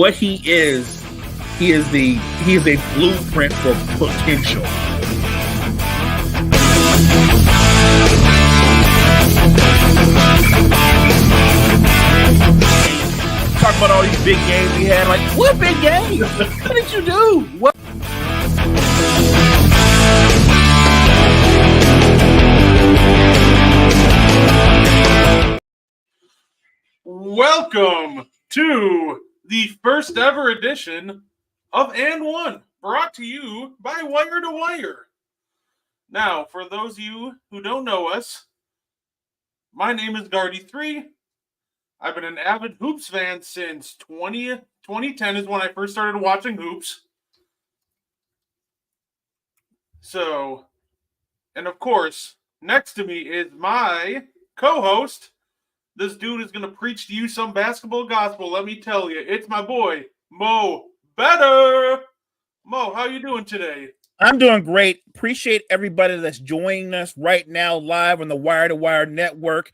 what he is a blueprint for potential. Talk about all these big games he had. Like, what big game? What did you do? What? Welcome to the first ever edition of And One, brought to you by Wire to Wire. Now, for those of you who don't know us, my name is Gardy3. I've been an avid Hoops fan since 2010 is when I first started watching Hoops. So, and of course, next to me is my co-host. This dude is going to preach to you some basketball gospel. Let me tell you, it's my boy, Mo Better. Mo, how you doing today? I'm doing great. Appreciate everybody that's joining us right now live on the Wire to Wire network.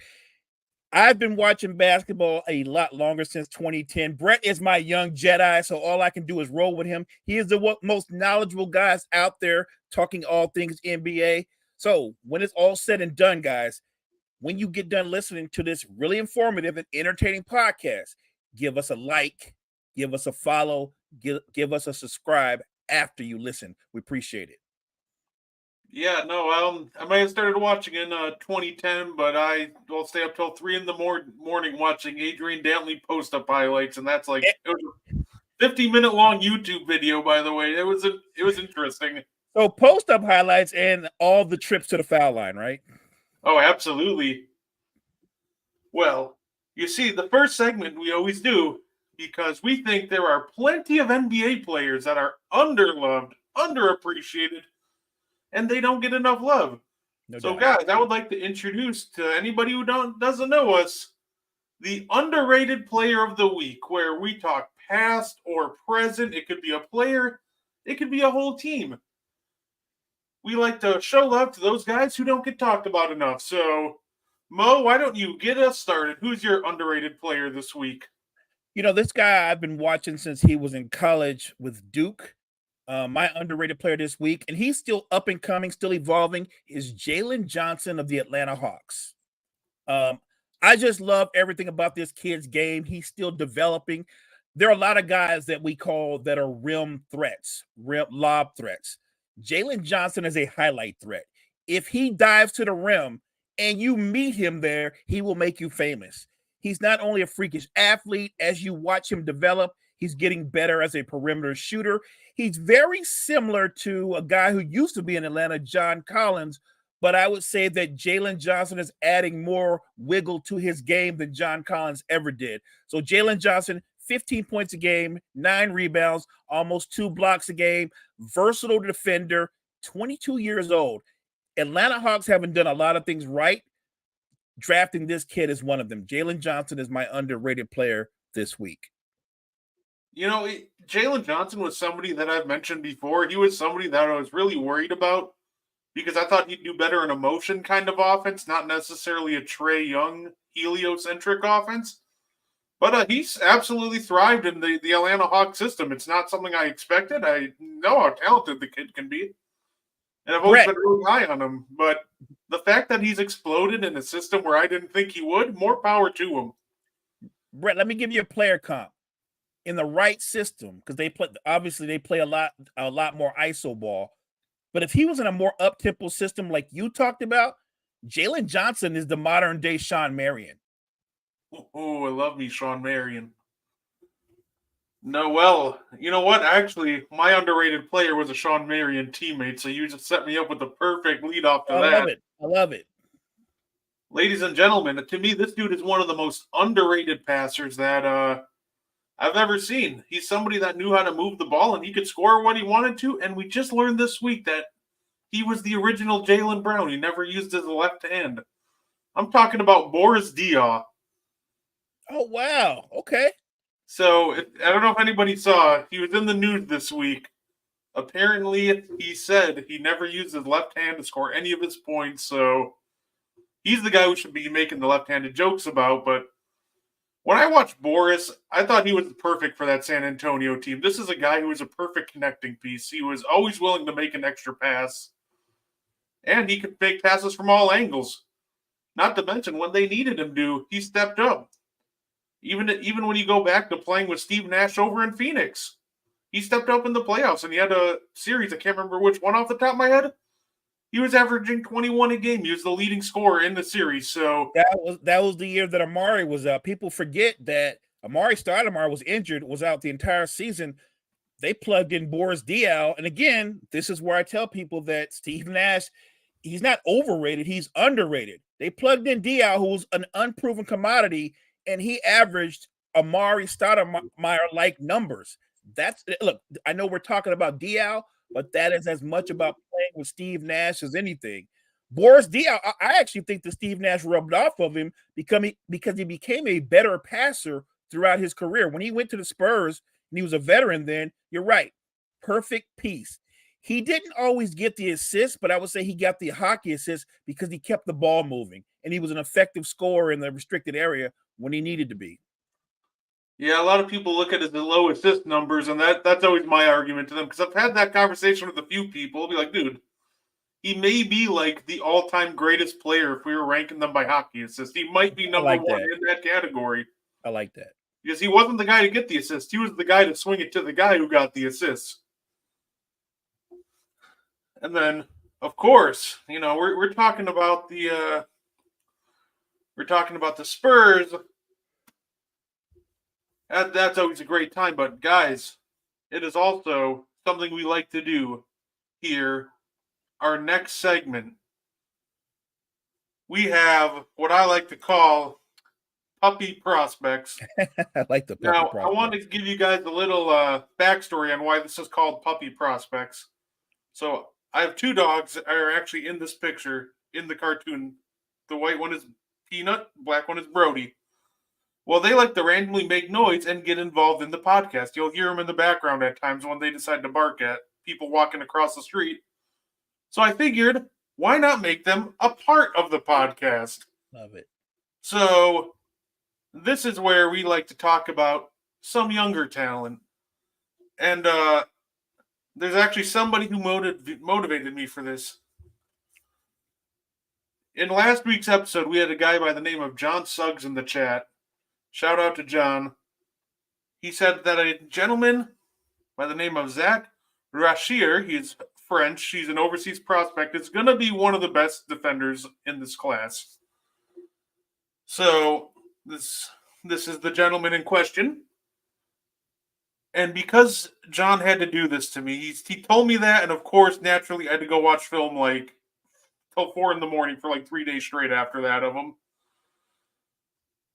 I've been watching basketball a lot longer, since 2010. Brett is my young Jedi, so all I can do is roll with him. He is the most knowledgeable guys out there talking all things NBA. So when it's all said and done, guys, when you get done listening to this really informative and entertaining podcast, give us a like, give us a follow, give us a subscribe after you listen. We appreciate it. Yeah, no, I may have started watching in 2010, but I will stay up till 3 in the morning watching Adrian Dantley post-up highlights, and that's like, it was a 50-minute long YouTube video, by the way. It was interesting. So post-up highlights and all the trips to the foul line, right? Oh, absolutely. Well, you see, the first segment we always do, because we think there are plenty of NBA players that are underloved, underappreciated, and they don't get enough love. No doubt. Guys, I would like to introduce to anybody who doesn't know us, the underrated player of the week, where we talk past or present. It could be a player, it could be a whole team. We like to show love to those guys who don't get talked about enough. So, Mo, why don't you get us started? Who's your underrated player this week? You know, this guy I've been watching since he was in college with Duke. My underrated player this week, and he's still up and coming, still evolving, is Jalen Johnson of the Atlanta Hawks. I just love everything about this kid's game. He's still developing. There are a lot of guys that we call that are rim threats, lob threats. Jalen Johnson is a highlight threat. If he dives to the rim and you meet him there, he will make you famous. He's not only a freakish athlete, as you watch him develop, he's getting better as a perimeter shooter. He's very similar to a guy who used to be in Atlanta, John Collins, but I would say that Jalen Johnson is adding more wiggle to his game than John Collins ever did. So Jalen Johnson, 15 points a game, 9 rebounds, almost 2 blocks a game, versatile defender, 22 years old. Atlanta Hawks haven't done a lot of things right. Drafting this kid is one of them. Jalen Johnson is my underrated player this week. You know, Jalen Johnson was somebody that I've mentioned before. He was somebody that I was really worried about because I thought he'd do better in a motion kind of offense, not necessarily a Trae Young heliocentric offense. But he's absolutely thrived in the Atlanta Hawks system. It's not something I expected. I know how talented the kid can be. And I've always been really high on him. But the fact that he's exploded in a system where I didn't think he would, more power to him. Brett, let me give you a player comp. In the right system, because they play a lot more ISO ball. But if he was in a more up-tempo system like you talked about, Jalen Johnson is the modern-day Shawn Marion. Oh, I love me Shawn Marion. No, well, you know what? Actually, my underrated player was a Shawn Marion teammate, so you just set me up with the perfect lead-off to that. I love it. Ladies and gentlemen, to me, this dude is one of the most underrated passers that I've ever seen. He's somebody that knew how to move the ball, and he could score when he wanted to, and we just learned this week that he was the original Jaylen Brown. He never used his left hand. I'm talking about Boris Diaw. Oh, wow. Okay. So, I don't know if anybody saw, he was in the news this week. Apparently, he said he never used his left hand to score any of his points, so he's the guy we should be making the left-handed jokes about, but when I watched Boris, I thought he was perfect for that San Antonio team. This is a guy who was a perfect connecting piece. He was always willing to make an extra pass, and he could make passes from all angles. Not to mention, when they needed him to, he stepped up. Even when you go back to playing with Steve Nash over in Phoenix, he stepped up in the playoffs, and he had a series. I can't remember which one off the top of my head. He was averaging 21 a game. He was the leading scorer in the series. So that was the year that Amari was out. People forget that Amari Stoudemire was injured, was out the entire season. They plugged in Boris Diaw, and again, this is where I tell people that Steve Nash, he's not overrated, he's underrated. They plugged in Diaw, who was an unproven commodity, and he averaged Amari Stoudemire-like numbers. Look, I know we're talking about Diaw, but that is as much about playing with Steve Nash as anything. Boris Diaw, I actually think that Steve Nash rubbed off of him because he became a better passer throughout his career. When he went to the Spurs and he was a veteran then, you're right, perfect piece. He didn't always get the assist, but I would say he got the hockey assist because he kept the ball moving, and he was an effective scorer in the restricted area when he needed to be. yeah, a lot of people look at his low assist numbers, and that's always my argument to them, because I've had that conversation with a few people. I'll be like, dude, he may be like the all-time greatest player if we were ranking them by hockey assists. He might be number one in that category. I like that. Because he wasn't the guy to get the assist. He was the guy to swing it to the guy who got the assists. And then, of course, we're talking about the Spurs. That's always a great time, but guys, it is also something we like to do here. Our next segment, we have what I like to call puppy prospects. I like the puppy prospects. I want to give you guys a little backstory on why this is called puppy prospects. So I have two dogs that are actually in this picture in the cartoon. The white one is Peanut, black one is Brody. Well, they like to randomly make noise and get involved in the podcast. You'll hear them in the background at times when they decide to bark at people walking across the street. So I figured, why not make them a part of the podcast? Love it. So this is where we like to talk about some younger talent. And there's actually somebody who motivated me for this. In last week's episode, we had a guy by the name of John Suggs in the chat. Shout out to John. He said that a gentleman by the name of Zach Rachir, he's French, he's an overseas prospect, is going to be one of the best defenders in this class. So this is the gentleman in question. And because John had to do this to me, he told me that, and of course, naturally, I had to go watch film like till 4 a.m. for like 3 days straight after that of him.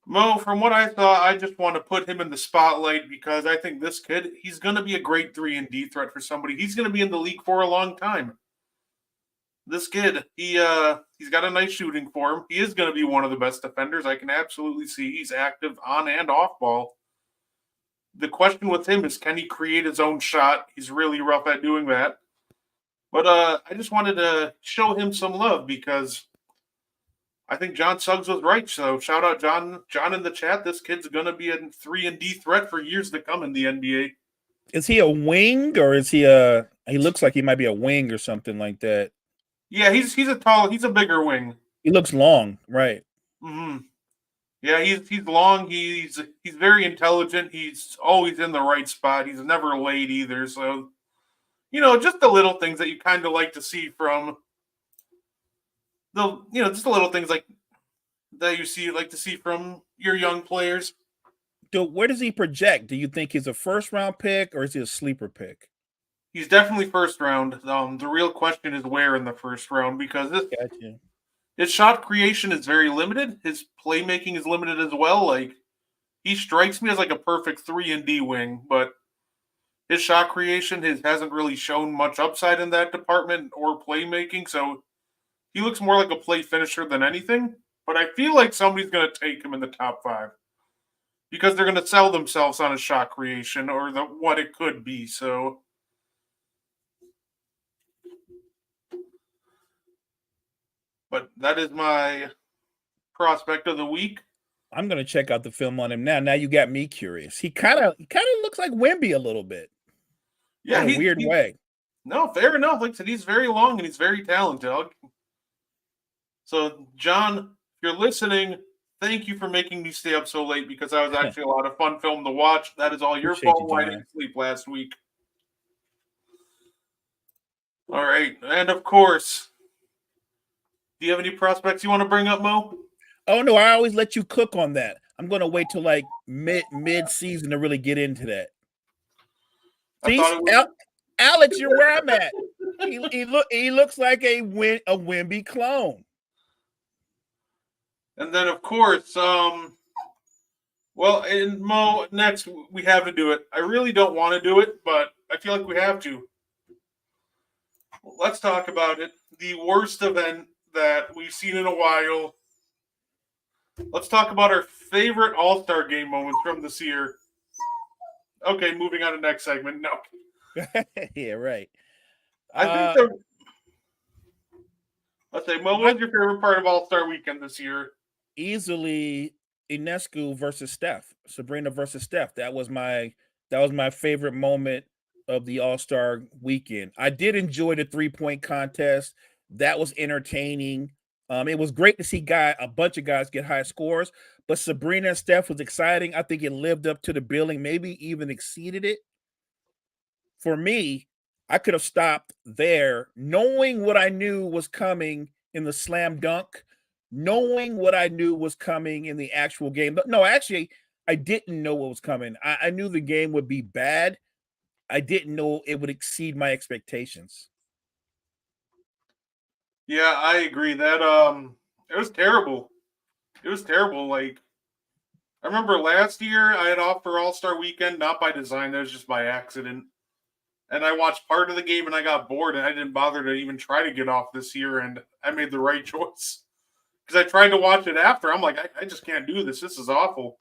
Mo, from what I saw, I just want to put him in the spotlight because I think this kid, he's going to be a great 3-and-D threat for somebody. He's going to be in the league for a long time. This kid, he's got a nice shooting for him. He is going to be one of the best defenders. I can absolutely see he's active on and off ball. The question with him is, can he create his own shot? He's really rough at doing that. But I just wanted to show him some love because I think John Suggs was right. So shout out John in the chat. This kid's going to be a 3-and-D threat for years to come in the NBA. Is he a wing or is he he looks like he might be a wing or something like that. Yeah, he's a bigger wing. He looks long, right? Mm-hmm. Yeah, he's long. He's very intelligent. He's always in the right spot. He's never late either. So, just the little things that you kind of like to see from just the little things like that you like to see from your young players. Where does he project? Do you think he's a first-round pick or is he a sleeper pick? He's definitely first round. The real question is where in the first round because his shot creation is very limited. His playmaking is limited as well. Like he strikes me as like a perfect 3-and-D wing, but his shot creation hasn't really shown much upside in that department or playmaking. So he looks more like a play finisher than anything. But I feel like somebody's going to take him in the top 5 because they're going to sell themselves on his shot creation or what it could be. So. But that is my prospect of the week. I'm gonna check out the film on him now. Now you got me curious. He kind of looks like Wemby a little bit. Yeah, in a weird way. No, fair enough. Like I said, he's very long and he's very talented. So, John, if you're listening, thank you for making me stay up so late because that was actually a lot of fun film to watch. That is all your Appreciate fault you, why I John. didn't sleep last week. All right. And of course, do you have any prospects you want to bring up, Mo? Oh no, I always let you cook on that. I'm gonna wait till like mid season to really get into that. I thought it was... Alex, you're where I'm at. He looks like a Wemby clone. And then of course, well, and Mo, next we have to do it. I really don't want to do it, but I feel like we have to. Let's talk about it. The worst event that we've seen in a while. Let's talk about our favorite All-Star game moments from this year. Okay, moving on to next segment. No. Yeah, right. I think let's say, Mo, what was your favorite part of All-Star Weekend this year? Easily Ionescu versus Steph. Sabrina versus Steph. That was my favorite moment of the All-Star Weekend. I did enjoy the 3-point contest. That was entertaining. It was great to see a bunch of guys get high scores, but Sabrina and Steph was exciting. I think it lived up to the billing, maybe even exceeded it. For me, I could have stopped there, knowing what I knew was coming in the slam dunk, knowing what I knew was coming in the actual game. But no, actually, I didn't know what was coming. I knew the game would be bad. I didn't know it would exceed my expectations. Yeah, I agree. That it was terrible. It was terrible. Like I remember last year I had off for All-Star Weekend, not by design, that was just by accident. And I watched part of the game and I got bored and I didn't bother to even try to get off this year, and I made the right choice. Because I tried to watch it after. I'm like, I just can't do this. This is awful.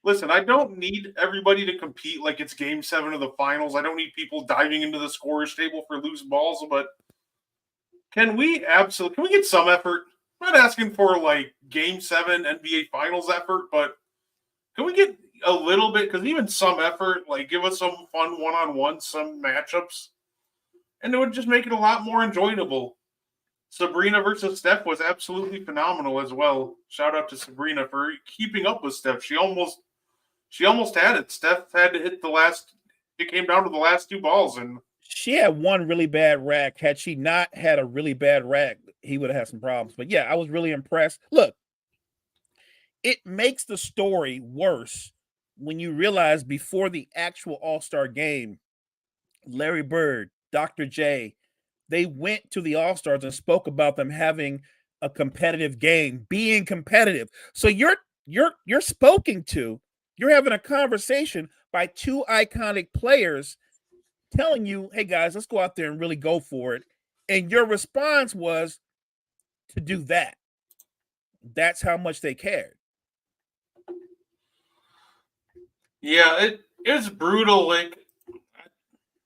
Listen, I don't need everybody to compete like it's game 7 of the finals. I don't need people diving into the scorer's table for loose balls, but can we get some effort? I'm not asking for like game 7 NBA finals effort, but can we get a little bit, because even some effort, like give us some fun one-on-one, some matchups, and it would just make it a lot more enjoyable. Sabrina versus Steph was absolutely phenomenal as well. Shout out to Sabrina for keeping up with Steph. She almost had it. Steph had to hit it came down to the last 2 balls, and she had one really bad rack. Had she not had a really bad rack, he would have had some problems. But yeah, I was really impressed. Look, it makes the story worse when you realize before the actual All-Star game, Larry Bird, Dr. J, they went to the All-Stars and spoke about them having a competitive game, being competitive. So you're spoken to, you're having a conversation by 2 iconic players telling you, hey guys, let's go out there and really go for it. And your response was to do that. That's how much they cared. yeah, it is brutal. Like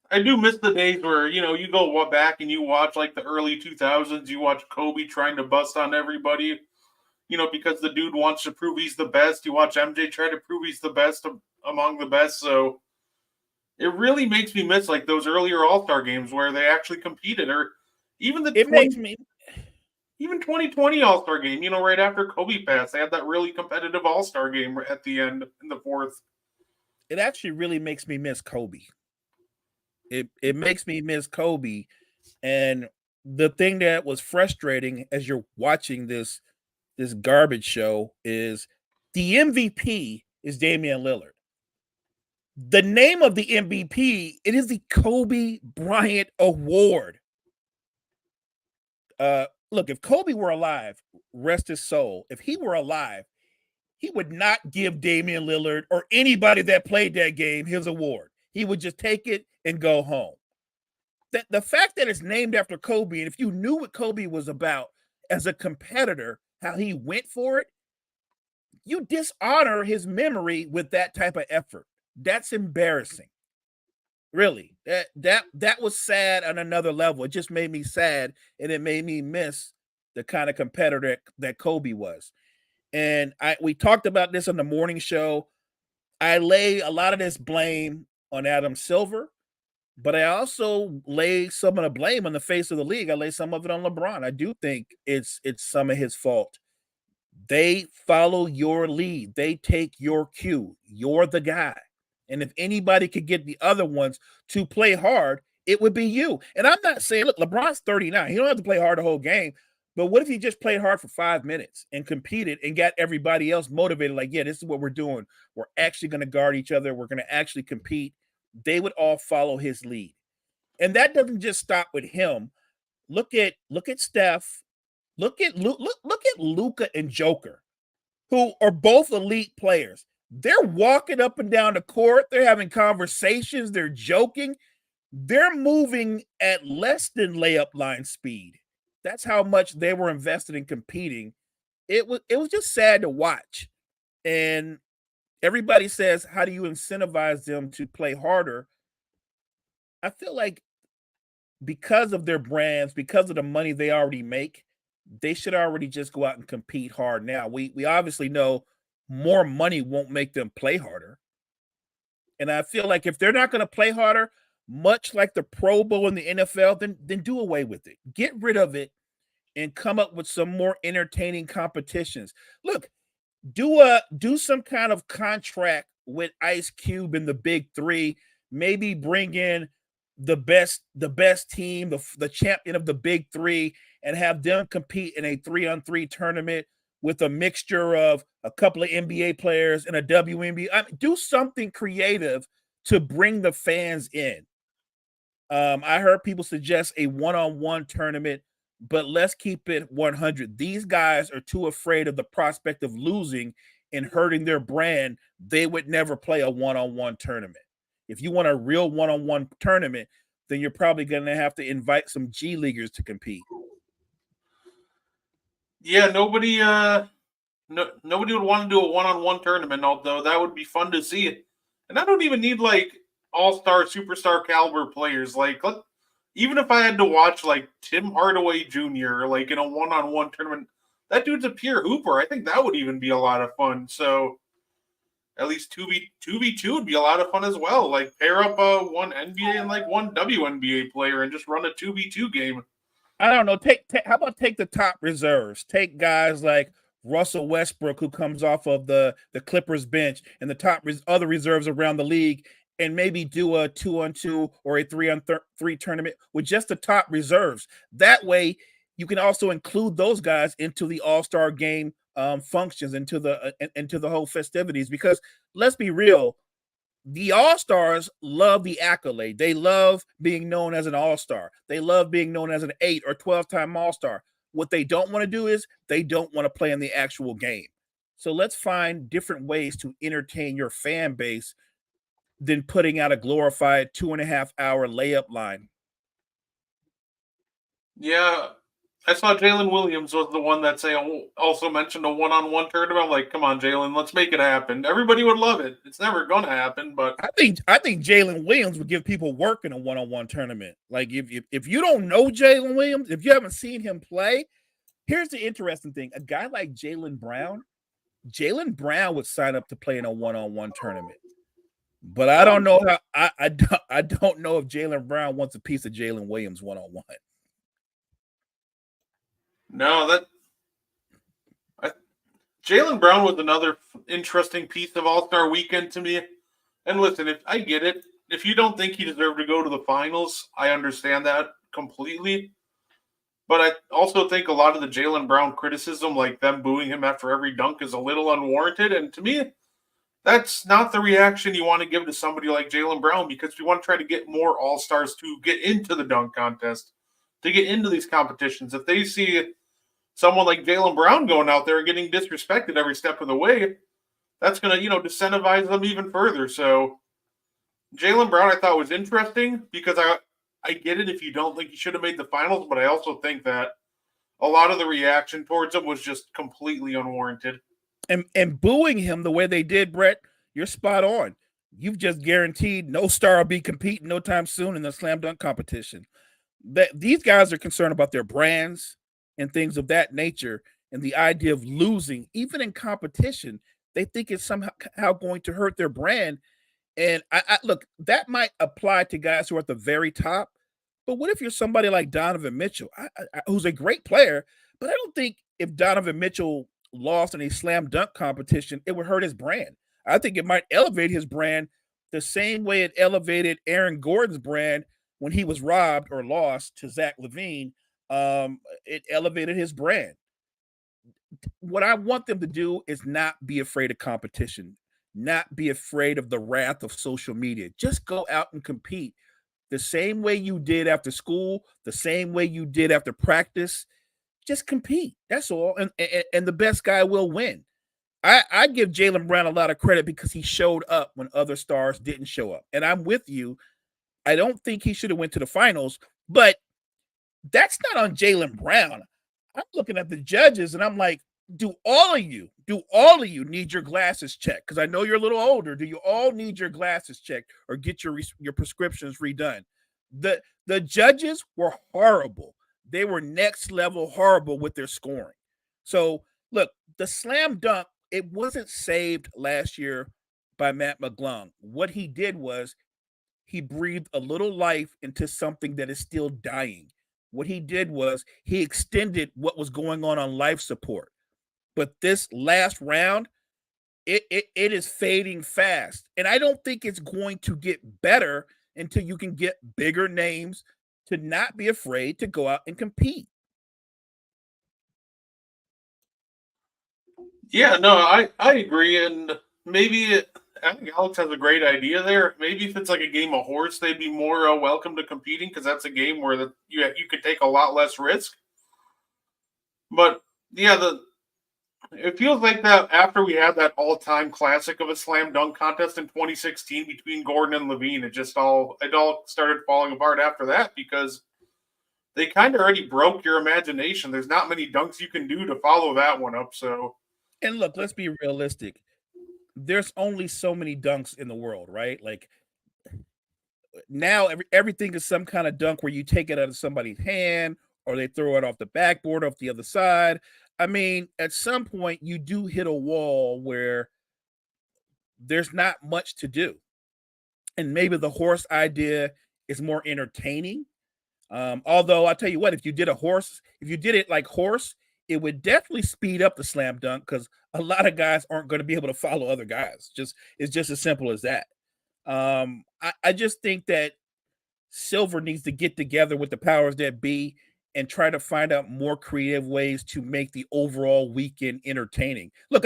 I do miss the days where, you go back and you watch like the early 2000s, you watch Kobe trying to bust on everybody, because the dude wants to prove he's the best. You watch MJ try to prove he's the best among the best. So it really makes me miss like those earlier All-Star games where they actually competed, or even even 2020 All-Star game, right after Kobe passed, they had that really competitive All-Star game at the end in the 4th. It actually really makes me miss Kobe. It makes me miss Kobe. And the thing that was frustrating as you're watching this garbage show is the MVP is Damian Lillard. The name of the MVP, it is the Kobe Bryant Award. Look, if Kobe were alive, rest his soul, if he were alive, he would not give Damian Lillard or anybody that played that game his award. He would just take it and go home. The fact that it's named after Kobe, and if you knew what Kobe was about as a competitor, how he went for it, you dishonor his memory with that type of effort. That's embarrassing. Really. That was sad on another level. It just made me sad, and it made me miss the kind of competitor that Kobe was. And we talked about this on the morning show. I lay a lot of this blame on Adam Silver, but I also lay some of the blame on the face of the league. I lay some of it on LeBron. I do think it's some of his fault. They follow your lead. They take your cue. You're the guy. And if anybody could get the other ones to play hard, it would be you. And I'm not saying, look, LeBron's 39. He don't have to play hard the whole game. But what if he just played hard for 5 minutes and competed and got everybody else motivated? Like, yeah, this is what we're doing. We're actually going to guard each other. We're going to actually compete. They would all follow his lead. And that doesn't just stop with him. Look at Steph. Look at Luka and Joker, who are both elite players. They're walking up and down the court. They're having conversations. They're joking. They're moving at less than layup line speed. That's how much they were invested in competing. It was just sad to watch. And everybody says, how do you incentivize them to play harder? I feel like because of their brands, because of the money they already make, they should already just go out and compete hard now. We obviously know more money won't make them play harder. And I feel like if they're not going to play harder, much like the Pro Bowl in the NFL, then do away with it. Get rid of it and come up with some more entertaining competitions. Look, do some kind of contract with Ice Cube and the Big Three. Maybe bring in the best team, the champion of the Big Three, and have them compete in a 3-on-3 tournament with a mixture of a couple of NBA players and a WNBA. Do something creative to bring the fans in. I heard people suggest a one-on-one tournament, but let's keep it 100. These guys are too afraid of the prospect of losing and hurting their brand. They would never play a one-on-one tournament. If you want a real one-on-one tournament, then you're probably going to have to invite some G Leaguers to compete. Yeah, nobody would want to do a one-on-one tournament, although that would be fun to see. And I don't even need like all-star, superstar caliber players. Like, even if I had to watch like Tim Hardaway Jr. like in a one-on-one tournament, that dude's a pure hooper. I think that would even be a lot of fun. So at least 2v2 would be a lot of fun as well. Like pair up one NBA and like one WNBA player and just run a 2v2 game. I don't know. How about take the top reserves? Take guys like Russell Westbrook, who comes off of the Clippers bench, and the top other reserves around the league, and maybe do a 2-on-2 or a 3-on-3 tournament with just the top reserves. That way, you can also include those guys into the All-Star game functions, into the whole festivities. Because let's be real, the All-Stars love the accolade. They love being known as an All-Star. They love being known as an 8 or 12-time All-Star. What they don't want to do is they don't want to play in the actual game. So let's find different ways to entertain your fan base than putting out a glorified 2.5-hour layup line. Yeah, I saw Jalen Williams was the one that also mentioned a one-on-one tournament. I'm like, come on, Jalen, let's make it happen. Everybody would love it. It's never going to happen, but I think Jalen Williams would give people work in a one-on-one tournament. Like if you don't know Jalen Williams, if you haven't seen him play, here's the interesting thing: a guy like Jaylen Brown would sign up to play in a one-on-one tournament. But I don't know how. I don't know if Jaylen Brown wants a piece of Jalen Williams one-on-one. No, Jaylen Brown was another interesting piece of All-Star Weekend to me. And listen, if I get it, if you don't think he deserved to go to the finals, I understand that completely. But I also think a lot of the Jaylen Brown criticism, like them booing him after every dunk, is a little unwarranted. And to me, that's not the reaction you want to give to somebody like Jaylen Brown, because we want to try to get more All-Stars to get into the dunk contest, to get into these competitions. If they see someone like Jaylen Brown going out there and getting disrespected every step of the way, that's going to, disincentivize them even further. So Jaylen Brown, I thought, was interesting because I get it if you don't think he should have made the finals, but I also think that a lot of the reaction towards him was just completely unwarranted. And booing him the way they did, Brett, you're spot on. You've just guaranteed no star will be competing no time soon in the slam dunk competition. That these guys are concerned about their brands and things of that nature. and the idea of losing, even in competition, they think it's somehow going to hurt their brand. And I look, that might apply to guys who are at the very top, but what if you're somebody like Donovan Mitchell, who's a great player, but I don't think if Donovan Mitchell lost in a slam dunk competition, it would hurt his brand. I think it might elevate his brand the same way it elevated Aaron Gordon's brand when he was robbed or lost to Zach Levine. It elevated his brand. What I want them to do is not be afraid of competition, not be afraid of the wrath of social media. Just go out and compete the same way you did after school, the same way you did after practice. Just compete. That's all. And the best guy will win. I give Jaylen Brown a lot of credit because he showed up when other stars didn't show up. And I'm with you. I don't think he should have went to the finals, but that's not on Jaylen Brown. I'm looking at the judges and I'm like, do all of you need your glasses checked? Because I know you're a little older. Do you all need your glasses checked or get your prescriptions redone? The judges were horrible. They were next level horrible with their scoring. So look, the slam dunk, it wasn't saved last year by Matt McClung. What he did was he breathed a little life into something that is still dying. What he did was he extended what was going on life support. But this last round, it is fading fast. And I don't think it's going to get better until you can get bigger names to not be afraid to go out and compete. Yeah, no, I agree, and maybe I think Alex has a great idea there. Maybe if it's like a game of horse, they'd be more welcome to competing because that's a game where you could take a lot less risk. But yeah, it feels like that after we had that all-time classic of a slam dunk contest in 2016 between Gordon and Levine, it all started falling apart after that because they kind of already broke your imagination. There's not many dunks you can do to follow that one up. So, And look, let's be realistic. There's only so many dunks in the world, right? Like now everything is some kind of dunk where you take it out of somebody's hand or they throw it off the backboard off the other side. I mean, at some point you do hit a wall where there's not much to do. And maybe the horse idea is more entertaining. Although I'll tell you what, if you did it like horse, it would definitely speed up the slam dunk because a lot of guys aren't going to be able to follow other guys. It's just as simple as that. I just think that Silver needs to get together with the powers that be and try to find out more creative ways to make the overall weekend entertaining. Look,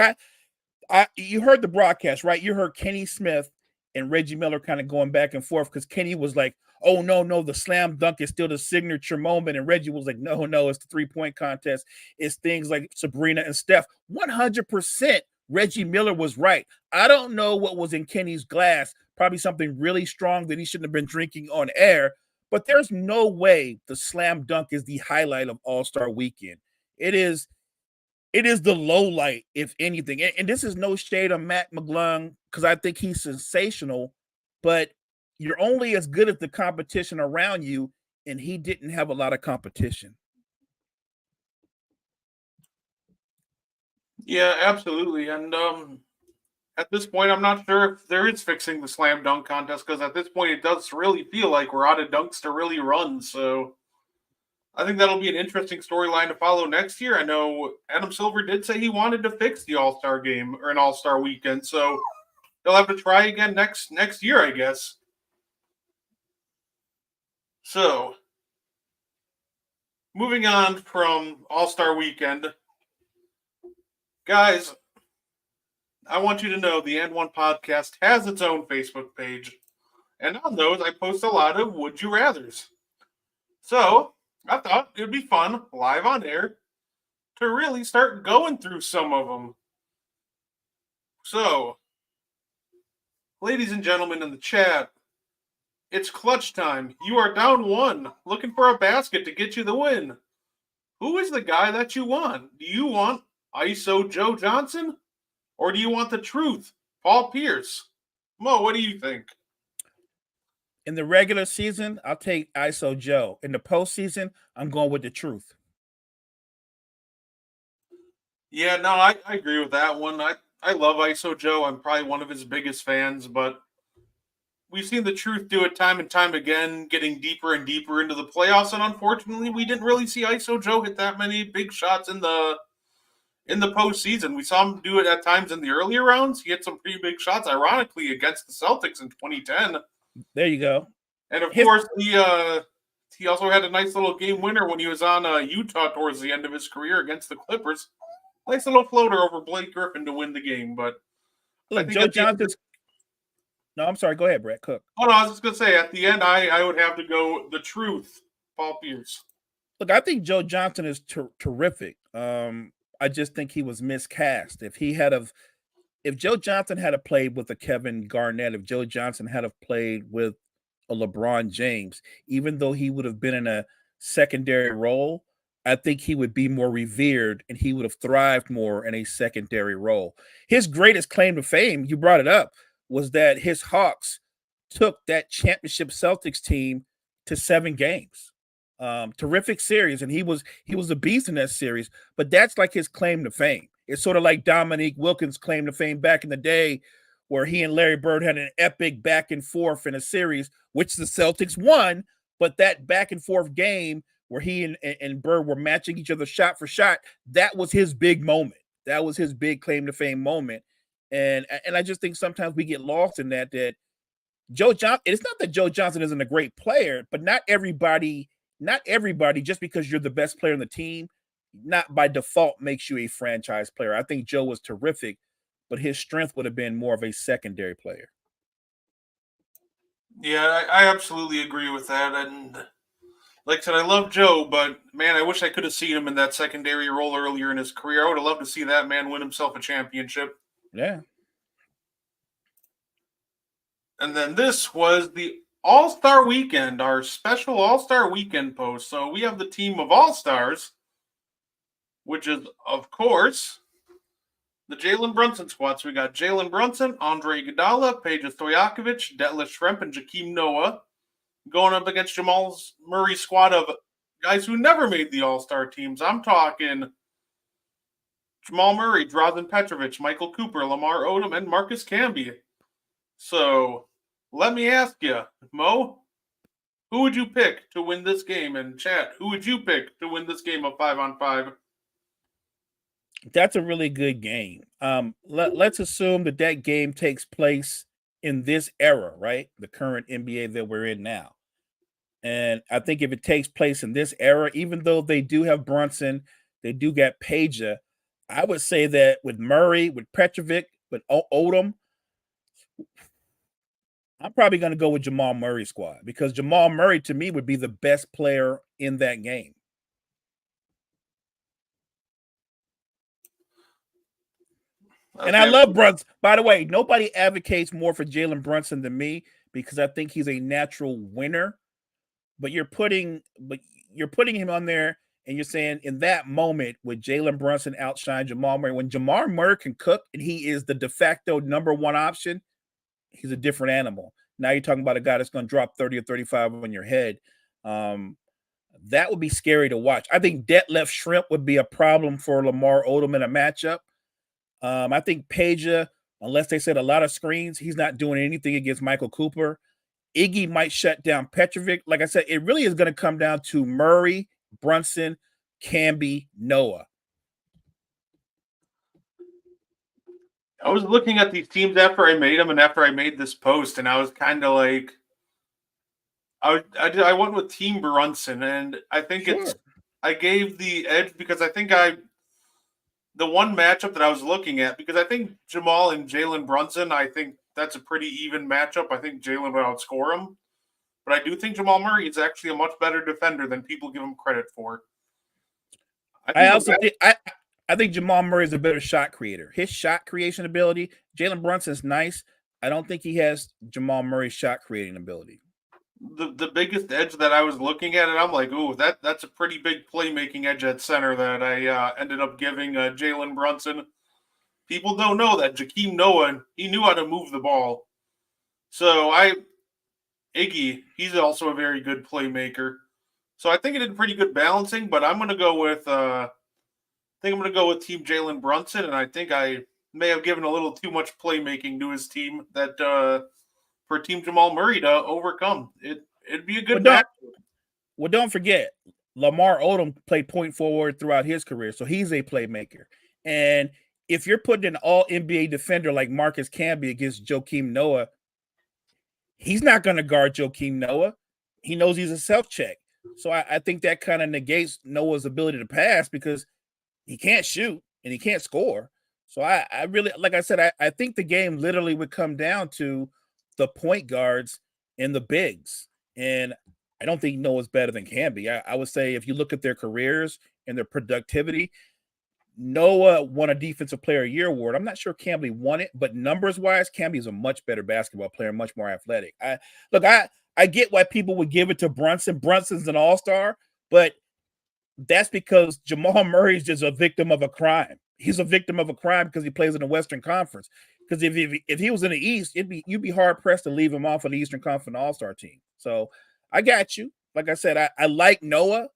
you heard the broadcast, right? You heard Kenny Smith and Reggie Miller kind of going back and forth because Kenny was like, oh, no, the slam dunk is still the signature moment. And Reggie was like, no, it's the 3-point contest. It's things like Sabrina and Steph. 100% Reggie Miller was right. I don't know what was in Kenny's glass, probably something really strong that he shouldn't have been drinking on air, but there's no way the slam dunk is the highlight of All-Star Weekend. It is the low light, if anything. And this is no shade on Matt McClung because I think he's sensational, but you're only as good as the competition around you, and he didn't have a lot of competition. yeah, absolutely. And at this point, I'm not sure if there is fixing the slam dunk contest because at this point, it does really feel like we're out of dunks to really run. So I think that'll be an interesting storyline to follow next year. I know Adam Silver did say he wanted to fix the All-Star game or an All-Star weekend, so they'll have to try again next year, I guess. So, moving on from All-Star weekend, guys, I want you to know the And One podcast has its own Facebook page, and on those I post a lot of Would You Rathers. So, I thought it would be fun, live on air, to really start going through some of them. So, ladies and gentlemen in the chat, it's clutch time. You are down 1, looking for a basket to get you the win. Who is the guy that you want? Do you want ISO Joe Johnson? Or do you want the truth, Paul Pierce? Mo, what do you think? In the regular season, I'll take ISO Joe. In the postseason, I'm going with the truth. Yeah, no, I agree with that one. I love ISO Joe. I'm probably one of his biggest fans, but we've seen the truth do it time and time again, getting deeper and deeper into the playoffs. And unfortunately, we didn't really see ISO Joe hit that many big shots in the postseason. We saw him do it at times in the earlier rounds. He hit some pretty big shots, ironically, against the Celtics in 2010. There you go. And of His course, he also had a nice little game winner when he was on Utah towards the end of his career against the Clippers. Nice little floater over Blake Griffin to win the game. But I look, think Joe at the end, Johnson's. No, I'm sorry. Go ahead, Brett Cook. oh no, I was just gonna say at the end, I would have to go the truth, Paul Pierce. Look, I think Joe Johnson is terrific. I just think he was miscast. If Joe Johnson had played with a Kevin Garnett, if Joe Johnson had played with a LeBron James, even though he would have been in a secondary role, I think he would be more revered and he would have thrived more in a secondary role. His greatest claim to fame, you brought it up, was that his Hawks took that championship Celtics team to 7 games. Terrific series, and he was a beast in that series. But that's like his claim to fame. It's sort of like Dominique Wilkins' claim to fame back in the day, where he and Larry Bird had an epic back and forth in a series, which the Celtics won. But that back and forth game where he and Bird were matching each other shot for shot, that was his big moment. That was his big claim to fame moment. And I just think sometimes we get lost in that Joe Johnson. It's not that Joe Johnson isn't a great player, but not everybody, just because you're the best player on the team, not by default makes you a franchise player. I think Joe was terrific, but his strength would have been more of a secondary player. Yeah, I absolutely agree with that. And like I said, I love Joe, but man, I wish I could have seen him in that secondary role earlier in his career. I would have loved to see that man win himself a championship. Yeah. And then this was the All Star Weekend, our special All Star Weekend post. So we have the team of All Stars, which is, of course, the Jalen Brunson squad. So we got Jalen Brunson, Andre Iguodala, Peja Stojakovic, Detlef Schrempf, and Jakeem Noah going up against Jamal Murray's squad of guys who never made the All Star teams. I'm talking Jamal Murray, Drazen Petrovic, Michael Cooper, Lamar Odom, and Marcus Camby. So let me ask you, Mo, who would you pick to win this game? And chat, who would you pick to win this game of 5-on-5? That's a really good game. Let's assume that game takes place in this era, right? The current NBA that we're in now. And I think if it takes place in this era, even though they do have Brunson, they do get Peja, I would say that with Murray, with Petrovic, with Odom, I'm probably going to go with Jamal Murray squad, because Jamal Murray to me would be the best player in that game. And I love Brunson. By the way, nobody advocates more for Jalen Brunson than me, because I think he's a natural winner. But you're putting him on there, and you're saying in that moment, would Jalen Brunson outshine Jamal Murray? When Jamal Murray can cook and he is the de facto number one option, he's a different animal. Now you're talking about a guy that's going to drop 30 or 35 on your head. That would be scary to watch. I think Detlef Schrempf would be a problem for Lamar Odom in a matchup. I think Peja, unless they set a lot of screens, he's not doing anything against Michael Cooper. Iggy might shut down Petrovic. Like I said, it really is going to come down to Murray, Brunson, Camby, Noah. I was looking at these teams after I made them and after I made this post, and I was kind of like, I went with Team Brunson, and I think I gave the edge because I think the one matchup that I was looking at, because I think Jamal and Jalen Brunson, I think that's a pretty even matchup. I think Jalen would outscore him. But I do think Jamal Murray is actually a much better defender than people give him credit for. I think Jamal Murray is a better shot creator. His shot creation ability, Jalen Brunson is nice. I don't think he has Jamal Murray's shot creating ability. The biggest edge that I was looking at, and I'm like, ooh, that's a pretty big playmaking edge at center that I ended up giving Jalen Brunson. People don't know that Jakeem Noah, he knew how to move the ball. So Iggy, he's also a very good playmaker. So I think it did pretty good balancing, but I'm going to go with think I'm going to go with Team Jalen Brunson, and I think I may have given a little too much playmaking to his team that for Team Jamal Murray to overcome. It'd be a good match. Well, don't forget, Lamar Odom played point forward throughout his career, so he's a playmaker. And if you're putting an all-NBA defender like Marcus Camby against Joakim Noah, he's not going to guard Joakim Noah. He knows he's a self-check. So I think that kind of negates Noah's ability to pass because he can't shoot and he can't score. So I really, like I said, I think the game literally would come down to the point guards and the bigs. And I don't think Noah's better than Camby. I would say if you look at their careers and their productivity, Noah won a Defensive Player of the Year award. I'm not sure Camby won it, but numbers-wise, Camby is a much better basketball player, much more athletic. I get why people would give it to Brunson. Brunson's an all-star, but that's because Jamal Murray is just a victim of a crime. He's a victim of a crime because he plays in the Western Conference. Because if he was in the East, you'd be hard-pressed to leave him off of the Eastern Conference all-star team. So I got you. Like I said, I like Noah,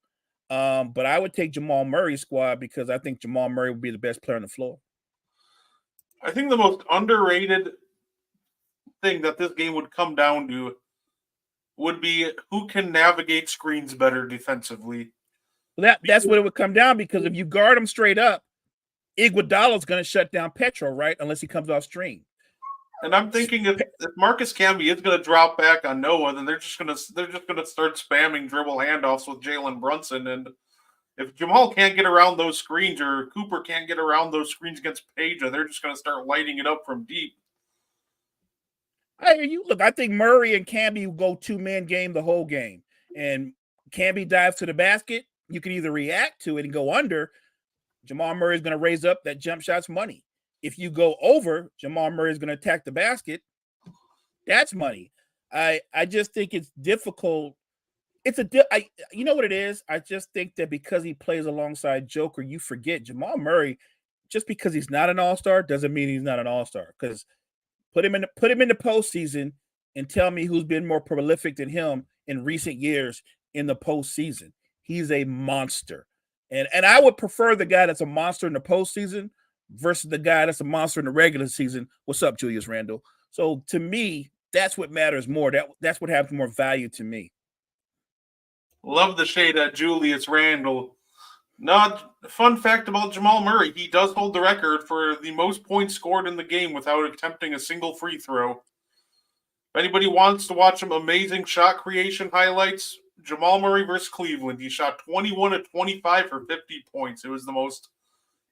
but I would take Jamal Murray's squad because I think Jamal Murray would be the best player on the floor. I think the most underrated thing that this game would come down to would be who can navigate screens better defensively. That's what it would come down, because if you guard him straight up, Iguodala's going to shut down Petro, right? Unless he comes off screen. And I'm thinking if Marcus Camby is going to drop back on Noah, then they're just going to start spamming dribble handoffs with Jalen Brunson. And if Jamal can't get around those screens or Cooper can't get around those screens against Peja, they're just going to start lighting it up from deep. I hear you. Look, I think Murray and Camby will go two-man game the whole game. And Camby dives to the basket. You can either react to it and go under. Jamal Murray is going to raise up that jump shot's money. If you go over, Jamal Murray is going to attack the basket. That's money. I just think it's difficult. You know what it is? I just think that because he plays alongside Joker, you forget Jamal Murray. Just because he's not an all-star doesn't mean he's not an all-star. Because put him in the postseason and tell me who's been more prolific than him in recent years in the postseason. He's a monster. And I would prefer the guy that's a monster in the postseason versus the guy that's a monster in the regular season. What's up, Julius Randle? So to me, that's what matters more. That's what has more value to me. Love the shade at Julius Randle. Not fun fact about Jamal Murray: he does hold the record for the most points scored in the game without attempting a single free throw. If anybody wants to watch some amazing shot creation highlights, Jamal Murray versus Cleveland. He shot 21 of 25 for 50 points. It was the most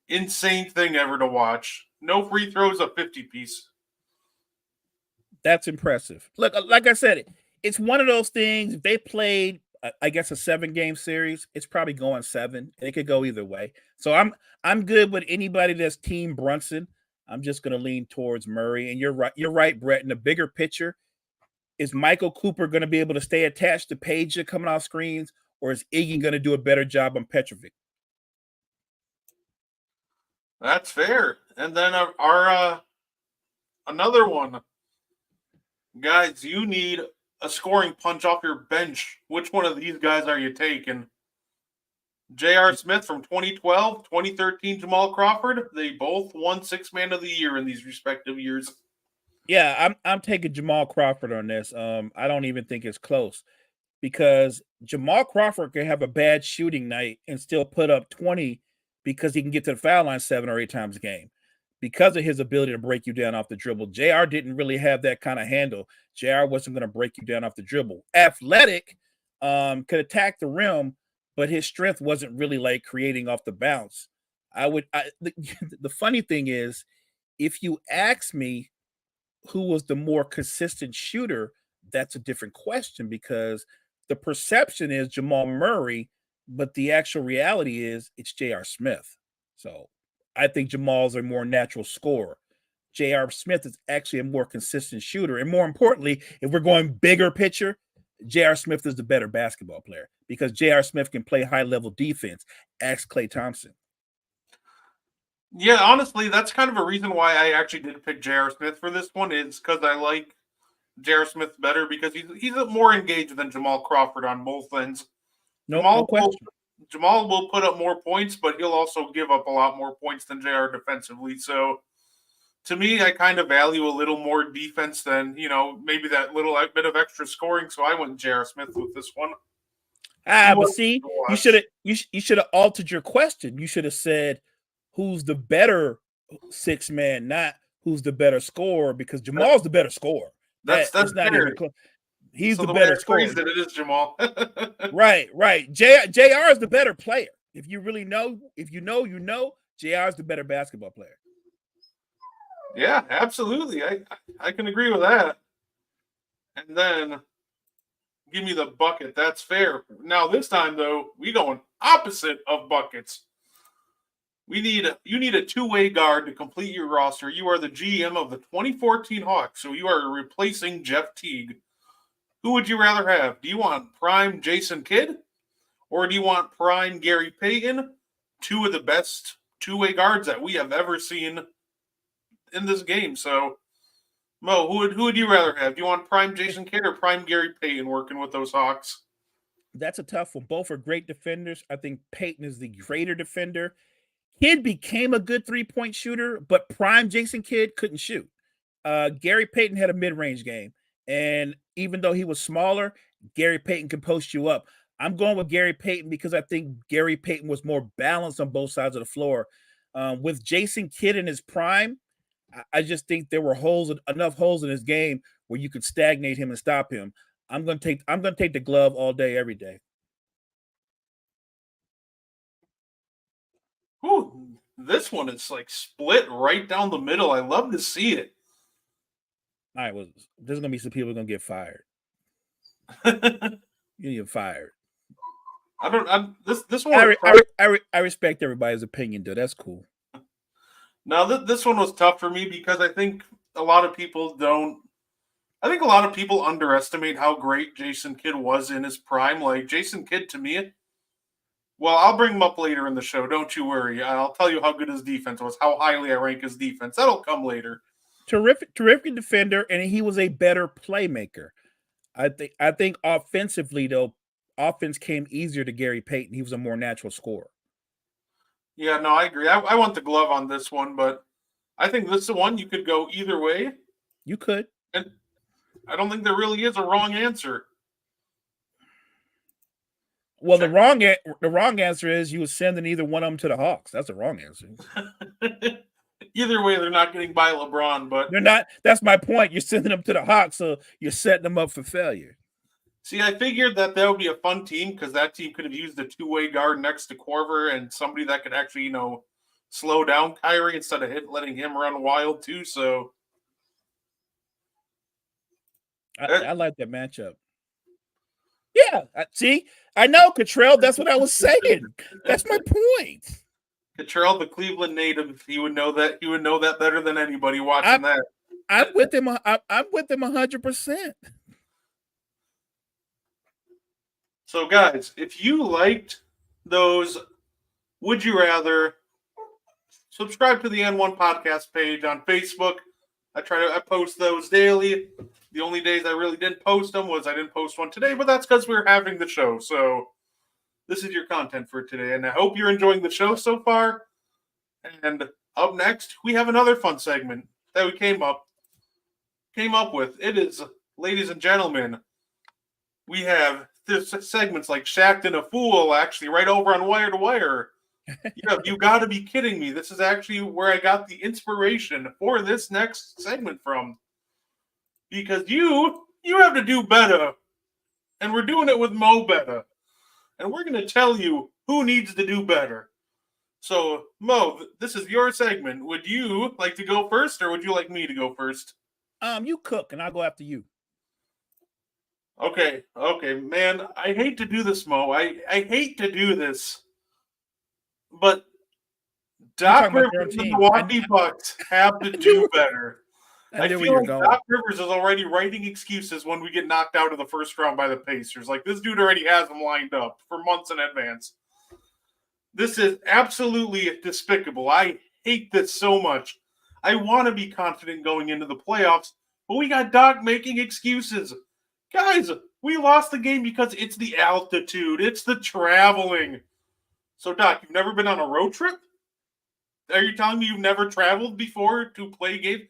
insane thing ever to watch. No free throws, a 50-piece. That's impressive. Look, like I said, it's one of those things. If they played, I guess, a 7-game series, it's probably going 7. It could go either way. So I'm good with anybody that's Team Brunson. I'm just going to lean towards Murray. And you're right, Brett. In the bigger picture, is Michael Cooper going to be able to stay attached to Peja coming off screens, or is Iggy going to do a better job on Petrovic? That's fair. And then our another one. Guys, you need a scoring punch off your bench. Which one of these guys are you taking? J.R. Smith from 2012, 2013, Jamal Crawford. They both won 6th Man of the Year in these respective years. Yeah, I'm taking Jamal Crawford on this. I don't even think it's close, because Jamal Crawford can have a bad shooting night and still put up 20 because he can get to the foul line 7 or 8 times a game because of his ability to break you down off the dribble. JR didn't really have that kind of handle. JR wasn't going to break you down off the dribble. Athletic, could attack the rim, but his strength wasn't really like creating off the bounce. The funny thing is, if you ask me who was the more consistent shooter, that's a different question, because the perception is Jamal Murray, but the actual reality is it's J.R. Smith. So I think Jamal's a more natural scorer. J.R. Smith is actually a more consistent shooter. And more importantly, if we're going bigger picture, J.R. Smith is the better basketball player because J.R. Smith can play high-level defense. Ask Klay Thompson. Yeah, honestly, that's kind of a reason why I actually did pick J.R. Smith for this one, is because I like J.R. Smith better because he's more engaged than Jamal Crawford on both ends. No question. Jamal will put up more points, but he'll also give up a lot more points than JR defensively. So to me, I kind of value a little more defense than, maybe that little bit of extra scoring. So I went J.R. Smith with this one. But see, you should have altered your question. You should have said, "Who's the better six man?" Not who's the better scorer, because Jamal's the better scorer. That's not fair. even. He's So the better scorer. That it is Jamal. Right. JR is the better player. If you really know, you know, JR is the better basketball player. Yeah, absolutely. I can agree with that. And then give me the bucket. That's fair. Now this time though, we going opposite of buckets. You need a two-way guard to complete your roster. You are the GM of the 2014 Hawks, so you are replacing Jeff Teague. Who would you rather have? Do you want prime Jason Kidd, or do you want prime Gary Payton? Two of the best two-way guards that we have ever seen in this game. So, Mo, who would you rather have? Do you want prime Jason Kidd or prime Gary Payton working with those Hawks? That's a tough one. Both are great defenders. I think Payton is the greater defender. Kidd became a good three-point shooter, but prime Jason Kidd couldn't shoot. Gary Payton had a mid-range game, and even though he was smaller, Gary Payton can post you up. I'm going with Gary Payton because I think Gary Payton was more balanced on both sides of the floor. With Jason Kidd in his prime, I just think there were enough holes in his game where you could stagnate him and stop him. I'm going to take the glove all day, every day. Ooh, this one is like split right down the middle. I love to see it. All right, well, there's gonna be some people gonna get fired. You get fired. This one. I respect everybody's opinion, though. That's cool. Now this one was tough for me because I think a lot of people don't. I think a lot of people underestimate how great Jason Kidd was in his prime. Like Jason Kidd, to me. Well, I'll bring him up later in the show. Don't you worry. I'll tell you how good his defense was, how highly I rank his defense. That'll come later. Terrific defender, and he was a better playmaker. I think offensively, though, offense came easier to Gary Payton. He was a more natural scorer. Yeah, no, I agree. I want the glove on this one, but I think this is one you could go either way. You could. And I don't think there really is a wrong answer. Well, the wrong answer is you were sending either one of them to the Hawks. That's the wrong answer. Either way, they're not getting by LeBron, but they're not. That's my point. You're sending them to the Hawks, so you're setting them up for failure. See, I figured that would be a fun team because that team could have used a two-way guard next to Korver and somebody that could actually, slow down Kyrie instead of letting him run wild too. So I like that matchup. Yeah, see, I know, Cottrell. That's what I was saying. That's my point. Cottrell, the Cleveland native, he would know that. He would know that better than anybody watching that. I'm with him. I'm with him 100%. So, guys, if you liked those, would you rather? Subscribe to the N1 podcast page on Facebook. I post those daily. The only days I really didn't post them was I didn't post one today, but that's because we were having the show. So this is your content for today, and I hope you're enjoying the show so far. And up next, we have another fun segment that we came up with. It is, ladies and gentlemen, we have this segments like Shacked and a Fool, actually right over on Wire to Wire. You got to be kidding me. This is actually where I got the inspiration for this next segment from. Because you have to do better. And we're doing it with Mo Better. And we're going to tell you who needs to do better. So, Mo, this is your segment. Would you like to go first, or would you like me to go first? You cook, and I'll go after you. Okay, man. I hate to do this, Mo. I hate to do this. But Doc Rivers and the Milwaukee Bucks have to do better. I feel like Doc Rivers is already writing excuses when we get knocked out of the first round by the Pacers. Like, this dude already has them lined up for months in advance. This is absolutely despicable. I hate this so much. I want to be confident going into the playoffs, but we got Doc making excuses. Guys, we lost the game because it's the altitude. It's the traveling. So, Doc, you've never been on a road trip? Are you telling me you've never traveled before to play games?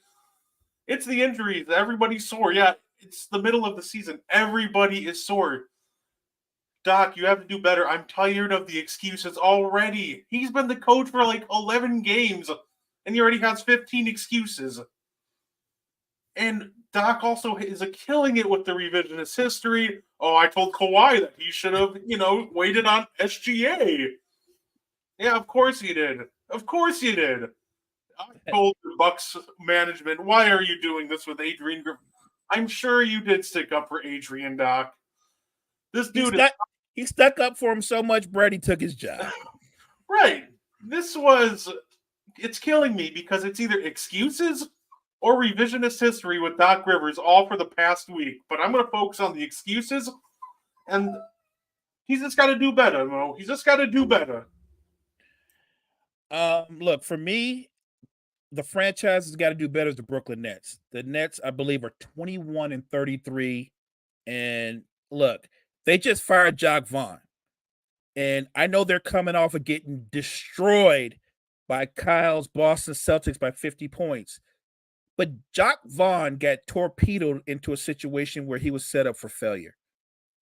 It's the injuries. Everybody's sore. Yeah, it's the middle of the season. Everybody is sore. Doc, you have to do better. I'm tired of the excuses already. He's been the coach for like 11 games, and he already has 15 excuses. And Doc also is killing it with the revisionist history. Oh, I told Kawhi that he should have, waited on SGA. Yeah, of course he did. Of course he did. I told the Bucks management, why are you doing this with Adrian Griffin? I'm sure you did stick up for Adrian, Doc. This dude he stuck up for him so much, Brady took his job. Right. It's killing me because it's either excuses or revisionist history with Doc Rivers all for the past week. But I'm going to focus on the excuses, and he's just got to do better, Mo. He's just got to do better. Look, for me, the franchise has got to do better as the Brooklyn Nets. The Nets, I believe, are 21-33. And look, they just fired Jacque Vaughn. And I know they're coming off of getting destroyed by Kyle's Boston Celtics by 50 points. But Jacque Vaughn got torpedoed into a situation where he was set up for failure.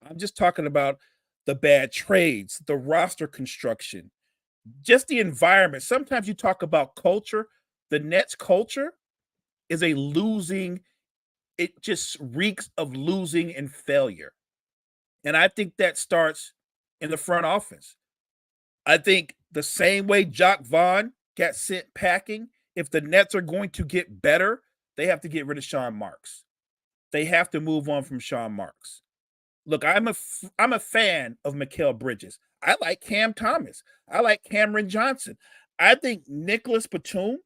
I'm just talking about the bad trades, the roster construction, just the environment. Sometimes you talk about culture. The Nets culture is a losing, it just reeks of losing and failure. And I think that starts in the front office. I think the same way Jacque Vaughn got sent packing, if the Nets are going to get better, they have to get rid of Sean Marks. They have to move on from Sean Marks. Look, I'm a fan of Mikal Bridges. I like Cam Thomas. I like Cameron Johnson. I think Nicholas Batum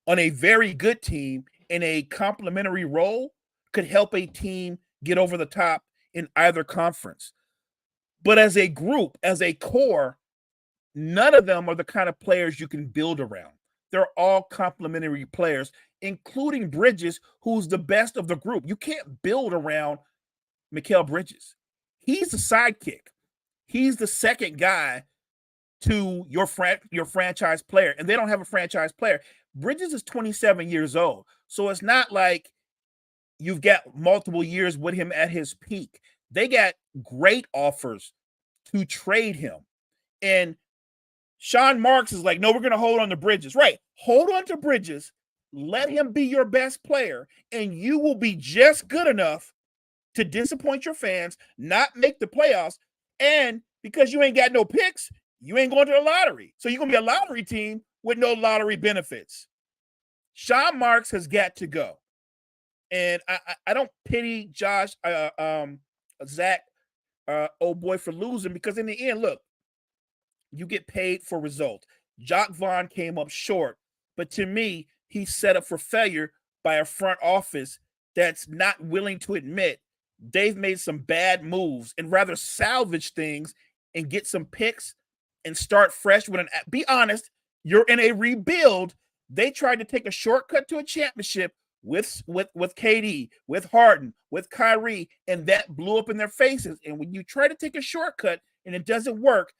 on a very good team in a complementary role could help a team get over the top in either conference. But as a group, as a core, none of them are the kind of players you can build around. They're all complementary players, including Bridges, who's the best of the group. You can't build around Mikal Bridges. He's the sidekick. He's the second guy to your franchise player, and they don't have a franchise player. Bridges is 27 years old, so it's not like you've got multiple years with him at his peak. They got great offers to trade him. And Sean Marks is like, no, we're going to hold on to Bridges. Right. Hold on to Bridges. Let him be your best player, and you will be just good enough to disappoint your fans, not make the playoffs. And because you ain't got no picks, you ain't going to the lottery. So you're going to be a lottery team with no lottery benefits. Sean Marks has got to go. And I don't pity Zach, old boy, for losing, because in the end, look, you get paid for result. Jacque Vaughn came up short, but to me, he's set up for failure by a front office that's not willing to admit they've made some bad moves and rather salvage things and get some picks and start fresh with be honest, you're in a rebuild. They tried to take a shortcut to a championship with KD, with Harden, with Kyrie, and that blew up in their faces. And when you try to take a shortcut and it doesn't work,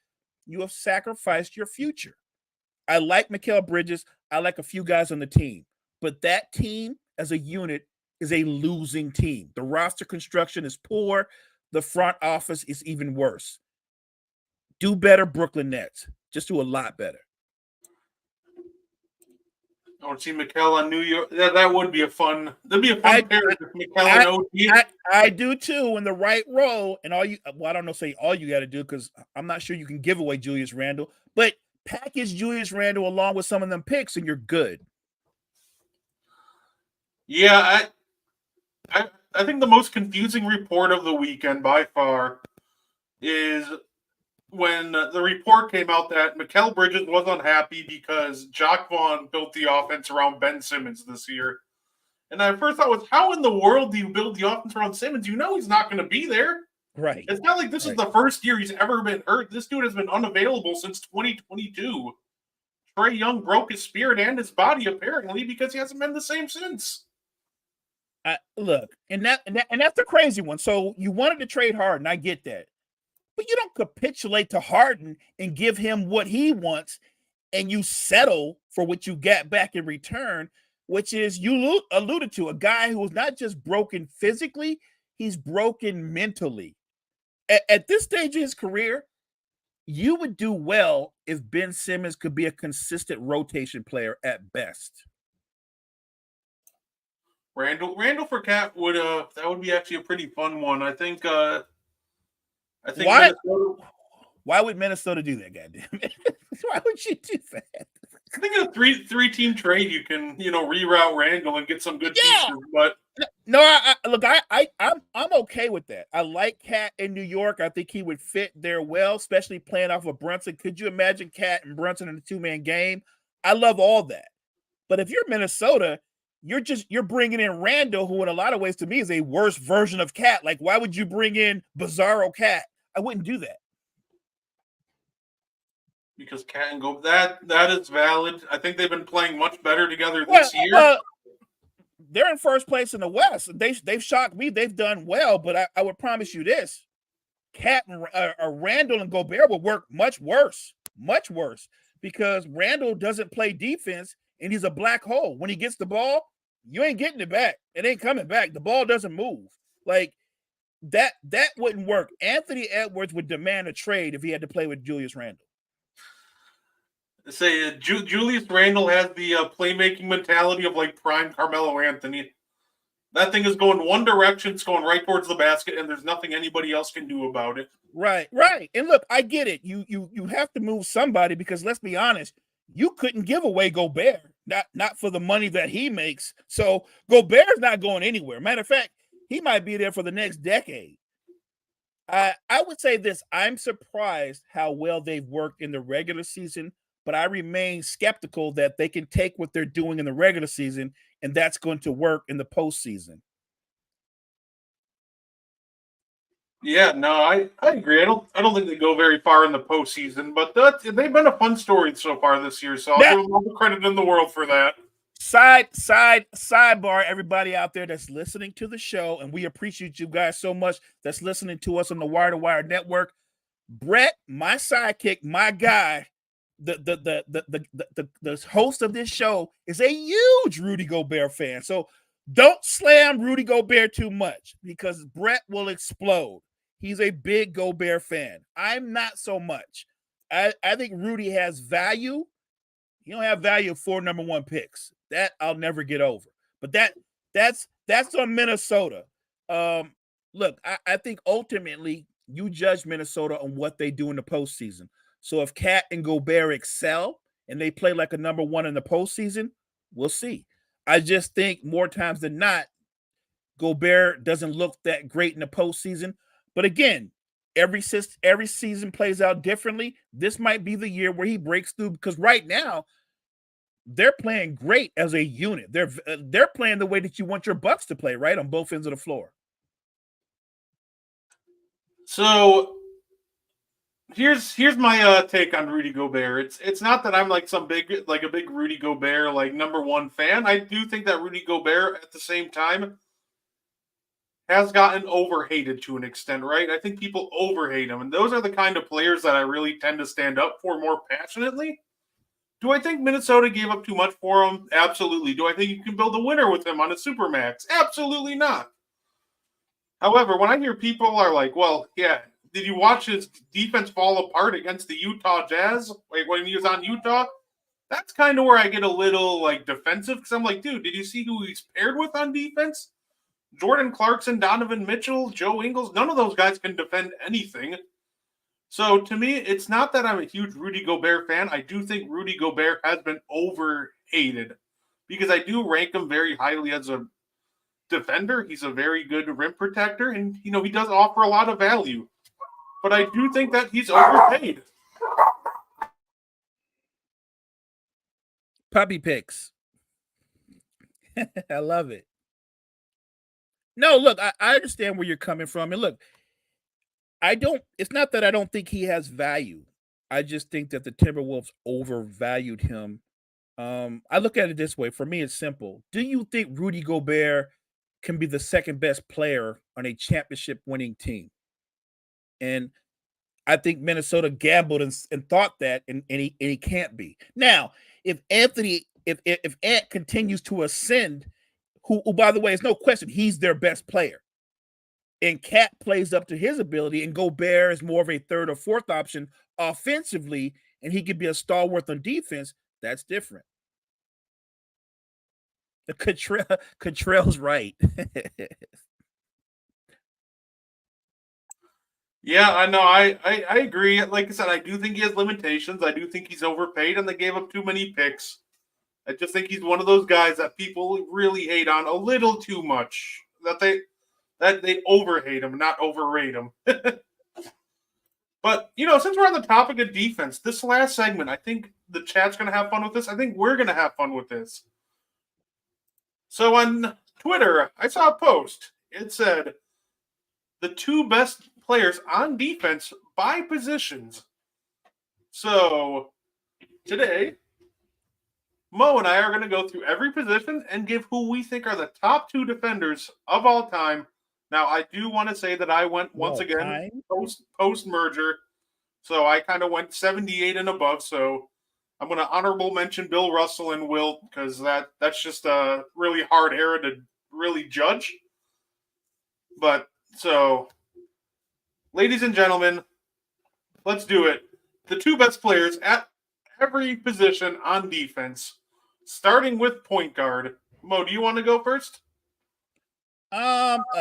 you have sacrificed your future. I like Mikal Bridges. I like a few guys on the team, but that team as a unit is a losing team. The roster construction is poor. The front office is even worse. Do better, Brooklyn Nets. Just do a lot better. I want to see Mikal on New York. That would be a fun. That'd be a fun pair with Mikal and OG. I do too, in the right role. And I don't know, say all you got to do, because I'm not sure you can give away Julius Randle, but package Julius Randle along with some of them picks, and you're good. Yeah, I think the most confusing report of the weekend by far is when the report came out that Mikal Bridges was unhappy because Jacque Vaughn built the offense around Ben Simmons this year. And I first thought was, how in the world do you build the offense around Simmons? You know he's not going to be there. Right. It's not like this is the first year he's ever been hurt. This dude has been unavailable since 2022. Trae Young broke his spirit and his body, apparently, because he hasn't been the same since. Look, and that's the crazy one. So you wanted to trade Harden. I get that. but you don't capitulate to Harden and give him what he wants and you settle for what you get back in return, which is you alluded to a guy who is not just broken physically, he's broken mentally. At this stage of his career, you would do well if Ben Simmons could be a consistent rotation player at best. Randall for Cat would that would be actually a pretty fun one. I think Why? Minnesota. Why would Minnesota do that? Goddamn it! Why would you do that? I think in a three team trade you can reroute Randall and get some good pieces. But no, I'm okay with that. I like Cat in New York. I think he would fit there well, especially playing off of Brunson. Could you imagine Cat and Brunson in a 2-man game? I love all that. But if you're Minnesota, you're bringing in Randall, who in a lot of ways to me is a worse version of Cat. Like, why would you bring in Bizarro Cat? I wouldn't do that. Because Cat and Go, that is valid. I think they've been playing much better together this year. They're in first place in the West. They've shocked me. They've done well, but I would promise you this: Cat and Randall and Gobert will work much worse, because Randall doesn't play defense and he's a black hole. When he gets the ball, you ain't getting it back. It ain't coming back. The ball doesn't move. Like that wouldn't work. Anthony Edwards would demand a trade if he had to play with Julius Randle. Say Julius Randle has the playmaking mentality of like prime Carmelo Anthony. That thing is going one direction, it's going right towards the basket, and there's nothing anybody else can do about it. Right. And look, I get it. You have to move somebody, because let's be honest, you couldn't give away Gobert, not for the money that he makes. So Gobert's not going anywhere. Matter of fact, he might be there for the next decade. I would say this: I'm surprised how well they've worked in the regular season, but I remain skeptical that they can take what they're doing in the regular season and that's going to work in the postseason. Yeah, no, I agree. I don't think they go very far in the postseason, but they've been a fun story so far this year. So I'll give them all the credit in the world for that. Sidebar, everybody out there that's listening to the show, and we appreciate you guys so much that's listening to us on the Wire to Wire Network. Brett, my sidekick, my guy, the host of this show is a huge Rudy Gobert fan. So don't slam Rudy Gobert too much, because Brett will explode. He's a big Gobert fan. I'm not so much. I think Rudy has value. He don't have value of 4 number 1 picks. That I'll never get over. But that's on Minnesota. Look, I think ultimately you judge Minnesota on what they do in the postseason. So if Cat and Gobert excel and they play like a number 1 in the postseason, we'll see. I just think more times than not, Gobert doesn't look that great in the postseason. But again, every season plays out differently. This might be the year where he breaks through, because right now they're playing great as a unit. They're playing the way that you want your Bucks to play, right, on both ends of the floor. So here's my take on Rudy Gobert. It's not that I'm like a big Rudy Gobert like number 1 fan. I do think that Rudy Gobert at the same time has gotten overhated to an extent, right? I think people overhate him, and those are the kind of players that I really tend to stand up for more passionately. Do I think Minnesota gave up too much for him? Absolutely. Do I think you can build a winner with him on a Supermax? Absolutely not. However, when I hear people are like, well, yeah, did you watch his defense fall apart against the Utah Jazz, like when he was on Utah? That's kind of where I get a little like defensive, because I'm like, dude, did you see who he's paired with on defense? Jordan Clarkson, Donovan Mitchell, Joe Ingles, none of those guys can defend anything. So to me, it's not that I'm a huge Rudy Gobert fan. I do think Rudy Gobert has been overhated, because I do rank him very highly as a defender. He's a very good rim protector, and he does offer a lot of value. But I do think that he's overpaid. Puppy picks. I love it. No, look, I understand where you're coming from. And look, it's not that I don't think he has value. I just think that the Timberwolves overvalued him. I look at it this way. For me, it's simple. Do you think Rudy Gobert can be the second best player on a championship winning team? And I think Minnesota gambled and thought that, and he can't be. Now, if Ant continues to ascend, who by the way is no question, he's their best player, and Cat plays up to his ability, and Gobert is more of a third or fourth option offensively, and he could be a stalwart on defense, that's different. The Cottrell's right. Yeah, I know. I agree. Like I said, I do think he has limitations. I do think he's overpaid, and they gave up too many picks. I just think he's one of those guys that people really hate on a little too much. That they overhate him, not overrate him. But since we're on the topic of defense, this last segment, I think the chat's going to have fun with this. I think we're going to have fun with this. So on Twitter, I saw a post. It said the 2 best players on defense by positions. So today, Mo and I are going to go through every position and give who we think are the top 2 defenders of all time. Now, I do want to say that I went once again post merger, so I kind of went 78 and above. So I'm going to honorable mention Bill Russell and Wilt, because that's just a really hard era to really judge. But so, ladies and gentlemen, let's do it. The 2 best players at every position on defense, starting with point guard. Mo, do you want to go first?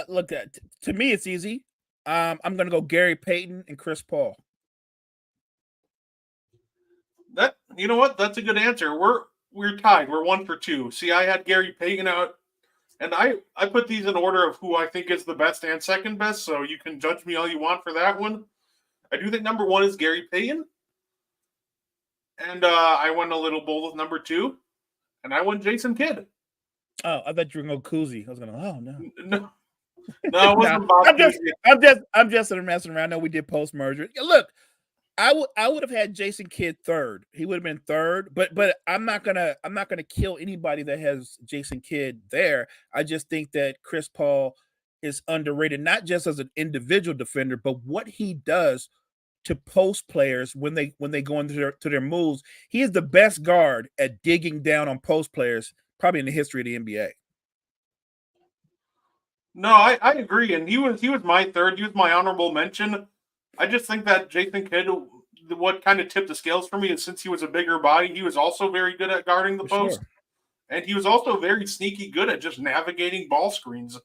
Look, to me, it's easy. I'm going to go Gary Payton and Chris Paul. That, you know what? That's a good answer. We're tied. We're 1 for 2. See, I had Gary Payton out, and I put these in order of who I think is the best and second best, so you can judge me all you want for that one. I do think number 1 is Gary Payton, and I went a little bold with number 2, and I went Jason Kidd. Oh, I thought you were going to go Kuzi. I was going to, no, it wasn't Bob. I'm just messing around. I know we did post merger. Look, I would have had Jason Kidd third. He would have been third, but I'm not gonna kill anybody that has Jason Kidd there. I just think that Chris Paul is underrated, not just as an individual defender, but what he does to post players when they go into their moves. He is the best guard at digging down on post players, probably in the history of the NBA. No, I agree, and he was my third. He was my honorable mention. I just think that Jason Kidd, what kind of tipped the scales for me is since he was a bigger body, he was also very good at guarding the post. Sure. And he was also very sneaky good at just navigating ball screens.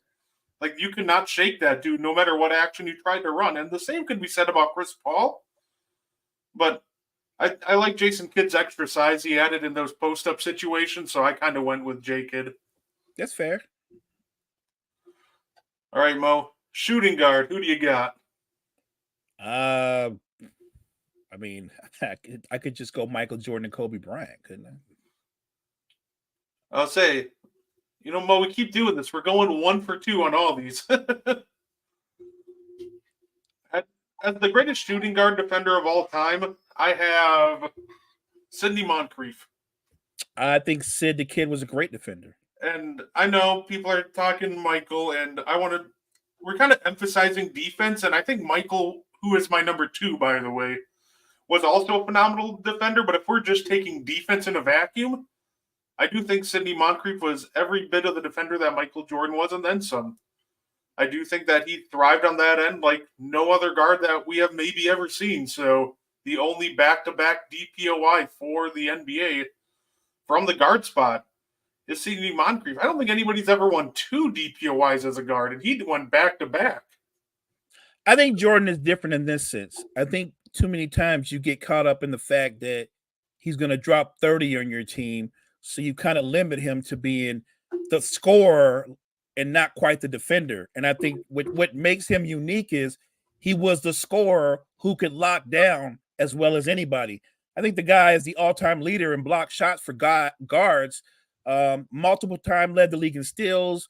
Like, you could not shake that dude no matter what action you tried to run. And the same could be said about Chris Paul. But I like Jason Kidd's extra size he added in those post-up situations, so I kind of went with J. Kidd. That's fair. All right, Mo. Shooting guard, who do you got? I mean, I could just go Michael Jordan and Kobe Bryant, couldn't I? I'll say, Mo, we keep doing this. We're going 1 for 2 on all these. As the greatest shooting guard defender of all time, I have Sidney Moncrief. I think Sid the Kid was a great defender. And I know people are talking Michael, and we're kind of emphasizing defense, and I think Michael, who is my number 2, by the way, was also a phenomenal defender. But if we're just taking defense in a vacuum, I do think Sidney Moncrief was every bit of the defender that Michael Jordan was, and then some. I do think that he thrived on that end like no other guard that we have maybe ever seen. So the only back-to-back DPOY for the NBA from the guard spot is Sidney Moncrief. I don't think anybody's ever won 2 DPOYs as a guard, and he went back-to-back. I think Jordan is different in this sense. I think too many times you get caught up in the fact that he's going to drop 30 on your team, so you kind of limit him to being the scorer and not quite the defender. And I think what makes him unique is he was the scorer who could lock down as well as anybody. I think the guy is the all-time leader in block shots for guards, multiple time led the league in steals.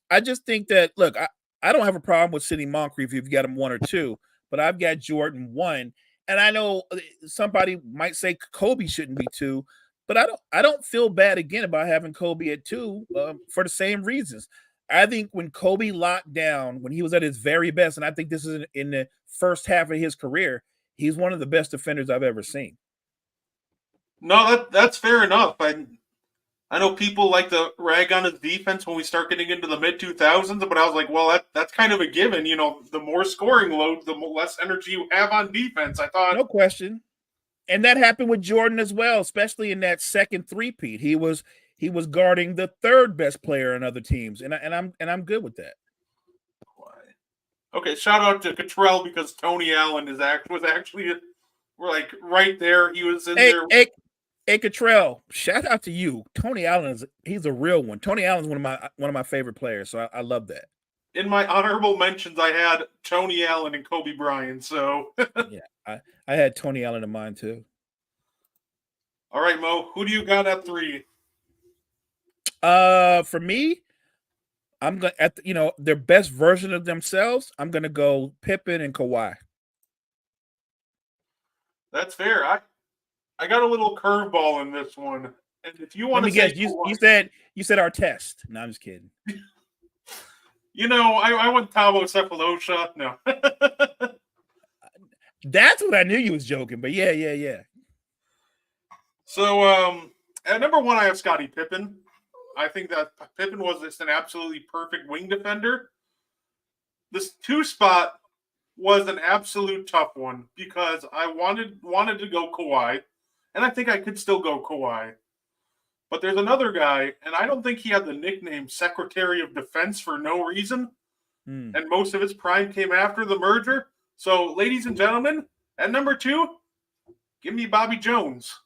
I just think that, look, I don't have a problem with Sidney Moncrief if you got him 1 or 2, but I've got Jordan 1. And I know somebody might say Kobe shouldn't be 2, but I don't feel bad again about having Kobe at 2 for the same reasons. I think when Kobe locked down, when he was at his very best, and I think this is in the first half of his career, He's one of the best defenders I've ever seen. No, that's fair enough. I know people like to rag on his defense when we start getting into the mid 2000s, but I was like, well, that's kind of a given. You know, the more scoring load, the less energy you have on defense. I thought, no question, and that happened with Jordan as well, especially in that second three-peat. He was guarding the third best player in other teams, and I'm good with that. Okay, shout out to Cottrell because Tony Allen was actually like right there. He was in there. Hey, Cottrell, shout out to you. Tony Allen he's a real one. Tony Allen's one of my favorite players, so I love that. In my honorable mentions, I had Tony Allen and Kobe Bryant. So yeah, I had Tony Allen in mind too. All right, Mo, who do you got at 3? For me, I'm going at their best version of themselves. I'm gonna go Pippen and Kawhi. That's fair. I got a little curveball in this one, and if you want to guess, you said our test. No, I'm just kidding. I went Thabo Sefolosha. No, that's what I knew you was joking. But yeah. So at number 1, I have Scottie Pippen. I think that Pippen was just an absolutely perfect wing defender. This 2 spot was an absolute tough one because I wanted to go Kawhi, and I think I could still go Kawhi. But there's another guy, and I don't think he had the nickname Secretary of Defense for no reason. And most of his prime came after the merger. So, ladies and gentlemen, at number 2, give me Bobby Jones.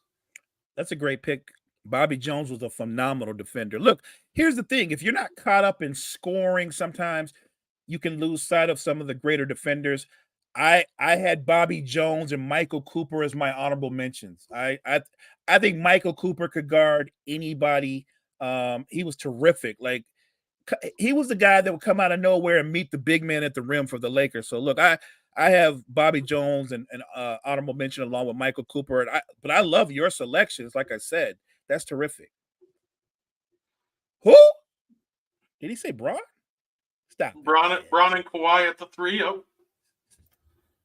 That's a great pick. Bobby Jones was a phenomenal defender. Look, here's the thing. If you're not caught up in scoring, sometimes you can lose sight of some of the greater defenders. I had Bobby Jones and Michael Cooper as my honorable mentions. I think Michael Cooper could guard anybody. He was terrific. Like, he was the guy that would come out of nowhere and meet the big man at the rim for the Lakers. So look, I have Bobby Jones and honorable mention along with Michael Cooper. But I love your selections. Like I said, that's terrific. Who? Did he say Braun? Stop. Braun and Kawhi at the 3. Oh.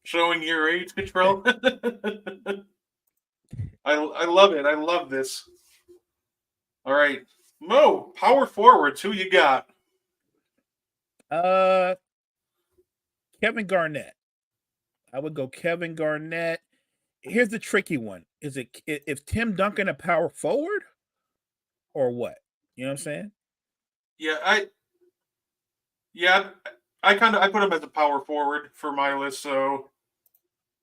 Showing your age, Cottrell. I love it. I love this. All right. Mo, power forwards. Who you got? Kevin Garnett. I would go Kevin Garnett. Here's the tricky one. Is Tim Duncan a power forward or what? You know what I'm saying? Yeah, I put him as a power forward for my list. So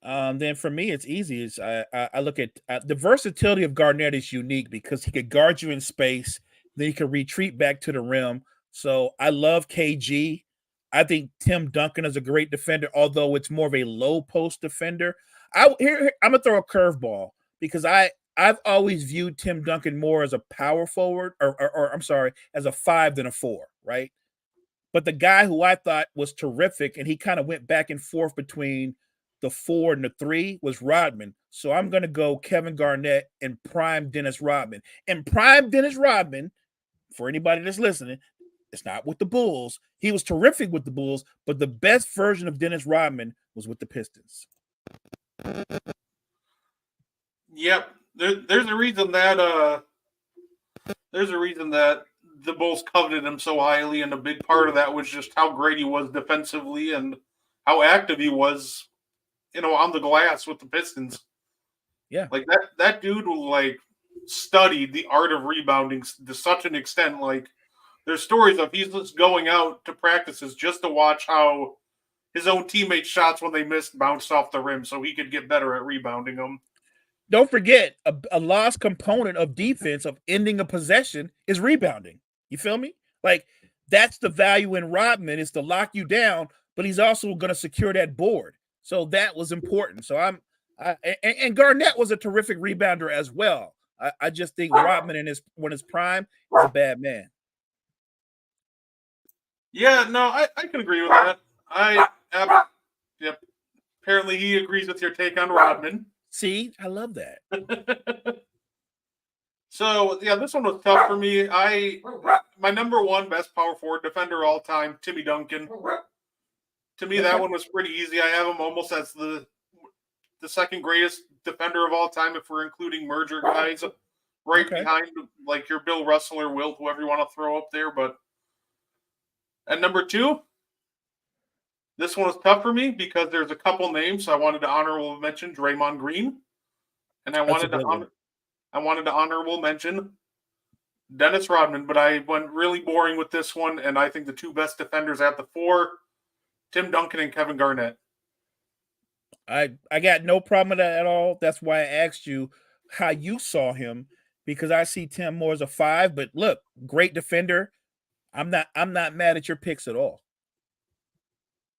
then for me, it's easy. I look at the versatility of Garnett is unique because he could guard you in space, then he could retreat back to the rim. So I love KG. I think Tim Duncan is a great defender, although it's more of a low post defender. I'm gonna throw a curveball because I've always viewed Tim Duncan more as a power forward, or I'm sorry, as a 5 than a 4, right? But the guy who I thought was terrific, and he kind of went back and forth between the 4 and the 3 was Rodman. So I'm gonna go Kevin Garnett and prime Dennis Rodman. And prime Dennis Rodman, for anybody that's listening, it's not with the Bulls. He was terrific with the Bulls, but the best version of Dennis Rodman was with the Pistons. Yep. There's a reason that the Bulls coveted him so highly, and a big part of that was just how great he was defensively and how active he was, on the glass with the Pistons. Yeah. Like that dude studied the art of rebounding to such an extent. Like, there's stories of he's just going out to practices just to watch how his own teammates' shots when they missed bounced off the rim so he could get better at rebounding them. Don't forget, a lost component of defense, of ending a possession, is rebounding. You feel me? Like, that's the value in Rodman, is to lock you down, but he's also going to secure that board. So that was important. So and Garnett was a terrific rebounder as well. I just think Rodman when his prime is a bad man. Yeah, no, I can agree with that. Yep. Apparently he agrees with your take on Rodman. See, I love that. So, yeah, this one was tough for me. My number 1 best power forward defender all time, Timmy Duncan. To me, that one was pretty easy. I have him almost as the the second greatest defender of all time if we're including merger guys, right behind like your Bill Russell or Wilt, whoever you want to throw up there. But at number 2, this one was tough for me because there's a couple names. So I wanted to honorable mention Draymond Green, and I wanted to honorable mention Dennis Rodman, but I went really boring with this one, and I think the 2 best defenders at the 4, Tim Duncan and Kevin Garnett. I got no problem with that at all. That's why I asked you how you saw him, because I see Tim more as a 5. But look, great defender. I'm not mad at your picks at all.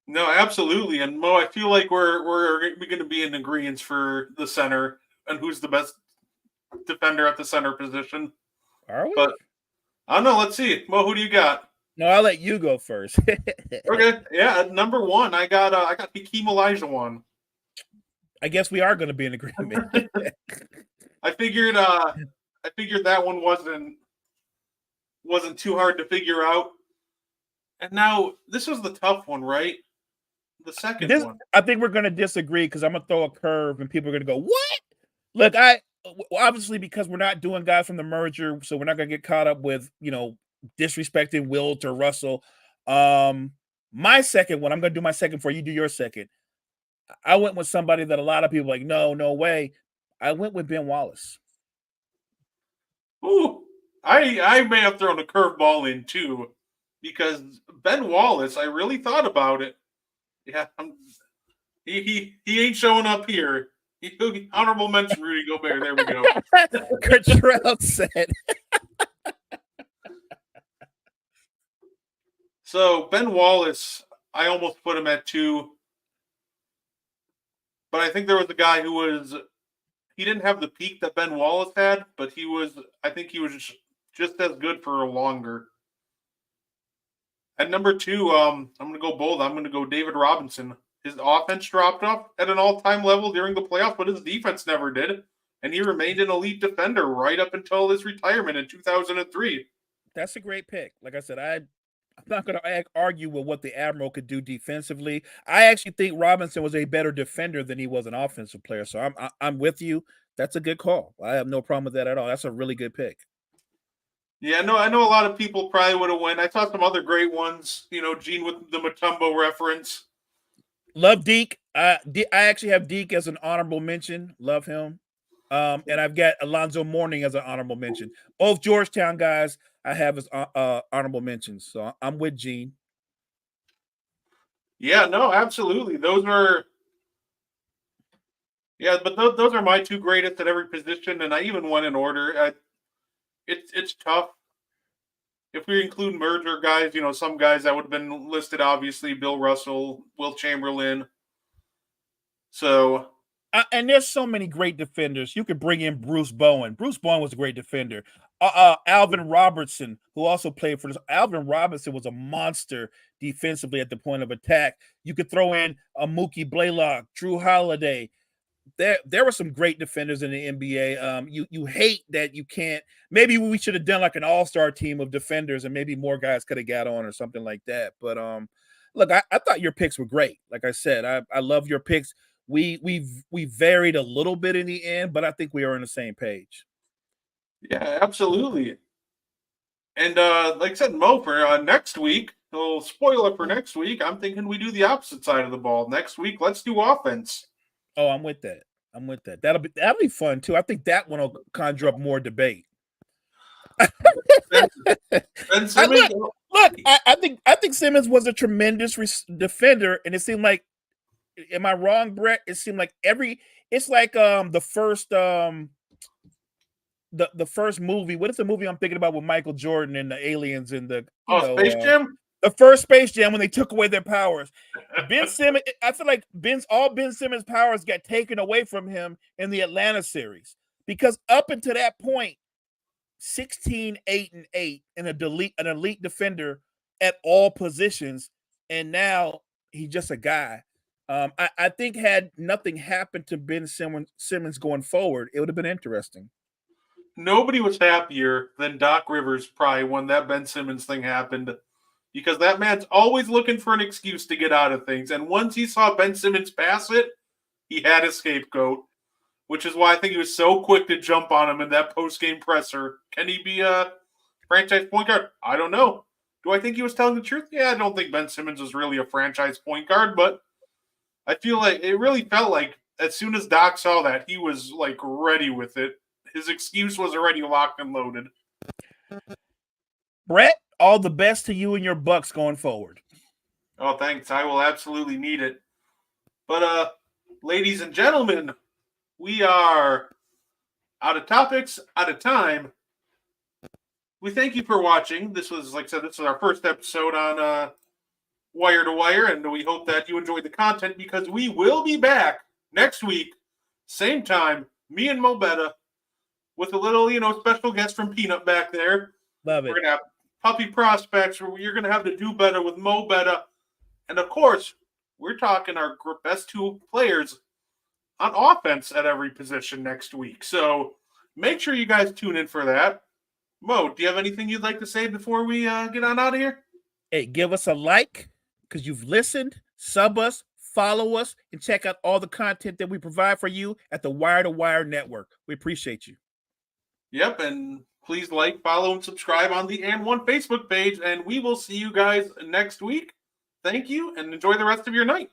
No, absolutely. And Mo, I feel like we're going to be in agreement for the center and who's the best defender at the center position. Are we? But I don't know. Let's see. Mo, who do you got? No, I'll let you go first. Okay. Yeah, at number 1, I got Hakeem Olajuwon. I guess we are going to be in agreement. I figured that one wasn't too hard to figure out. And now this was the tough one, right? The second one. I think we're going to disagree because I'm going to throw a curve and people are going to go, what? Look, obviously because we're not doing guys from the merger, so we're not going to get caught up with, disrespecting Wilt or Russell. My second one, I'm going to do my second before you do your second. I went with somebody that a lot of people are like, no way. I went with Ben Wallace. Ooh, I may have thrown a curveball in too, because Ben Wallace, I really thought about it. Yeah, he ain't showing up here. Honorable mention Rudy Gobert. There we go. Cottrell said. So Ben Wallace, I almost put him at 2. But I think there was a guy he didn't have the peak that Ben Wallace had, but I think he was just as good for longer. At number 2, I'm going to go bold. I'm going to go David Robinson. His offense dropped off at an all-time level during the playoffs, but his defense never did. And he remained an elite defender right up until his retirement in 2003. That's a great pick. Like I said, I'm not going to argue with what the Admiral could do defensively. I actually think Robinson was a better defender than he was an offensive player. So I'm with you. That's a good call. I have no problem with that at all. That's a really good pick. Yeah, no, I know a lot of people probably would have went. I saw some other great ones. Gene with the Mutombo reference. Love Deke. I actually have Deke as an honorable mention. Love him. And I've got Alonzo Mourning as an honorable mention. Both Georgetown guys I have as honorable mentions. So I'm with Gene. Yeah, no, absolutely. Those are my 2 greatest at every position, and I even went in order. It's tough. If we include merger guys, some guys that would have been listed, obviously, Bill Russell, Wilt Chamberlain. So, and there's so many great defenders. You could bring in Bruce Bowen. Bruce Bowen was a great defender. Alvin Robertson, who also played for this. Alvin Robertson was a monster defensively at the point of attack. You could throw in Mookie Blaylock, Drew Holiday. There were some great defenders in the NBA. You hate that you can't. Maybe we should have done like an all-star team of defenders, and maybe more guys could have got on or something like that. But look, I thought your picks were great. Like I said, I love your picks. We varied a little bit in the end, but I think we are on the same page. Yeah, absolutely. And like I said, Mo, for next week, a little spoiler for next week, I'm thinking we do the opposite side of the ball. Next week, let's do offense. Oh, I'm with that. That'll be fun too. I think that one will conjure up more debate. Ben Simmons. Look, I think Simmons was a tremendous defender, and it seemed like, am I wrong, Brett? It seemed like it's like the first the first movie. What is the movie I'm thinking about with Michael Jordan and the aliens and the Space Jam? The first Space Jam, when they took away their powers. Ben Simmons, I feel like all Ben Simmons' powers got taken away from him in the Atlanta series. Because up until that point, 16, 8, and 8, and an elite defender at all positions, and now he's just a guy. I think had nothing happened to Ben Simmons going forward, it would have been interesting. Nobody was happier than Doc Rivers probably when that Ben Simmons thing happened, because that man's always looking for an excuse to get out of things. And once he saw Ben Simmons pass it, he had a scapegoat, which is why I think he was so quick to jump on him in that post-game presser. Can he be a franchise point guard? I don't know. Do I think he was telling the truth? Yeah, I don't think Ben Simmons is really a franchise point guard, but I feel like it really felt like as soon as Doc saw that, he was like ready with it. His excuse was already locked and loaded. Brett, all the best to you and your Bucks going forward. Oh, thanks. I will absolutely need it. But ladies and gentlemen, we are out of topics, out of time. We thank you for watching. This was, like I said, this is our first episode on Wire to Wire, and we hope that you enjoyed the content because we will be back next week, same time, me and Mo Betta, with a little, special guest from Peanut back there. Love it. We're going to have puppy prospects where you're going to have to do better with Mo Betta. And, of course, we're talking our best two players on offense at every position next week. So make sure you guys tune in for that. Mo, do you have anything you'd like to say before we get on out of here? Hey, give us a like because you've listened, sub us, follow us, and check out all the content that we provide for you at the Wire to Wire Network. We appreciate you. Yep, and please like, follow, and subscribe on the And One Facebook page, and we will see you guys next week. Thank you, and enjoy the rest of your night.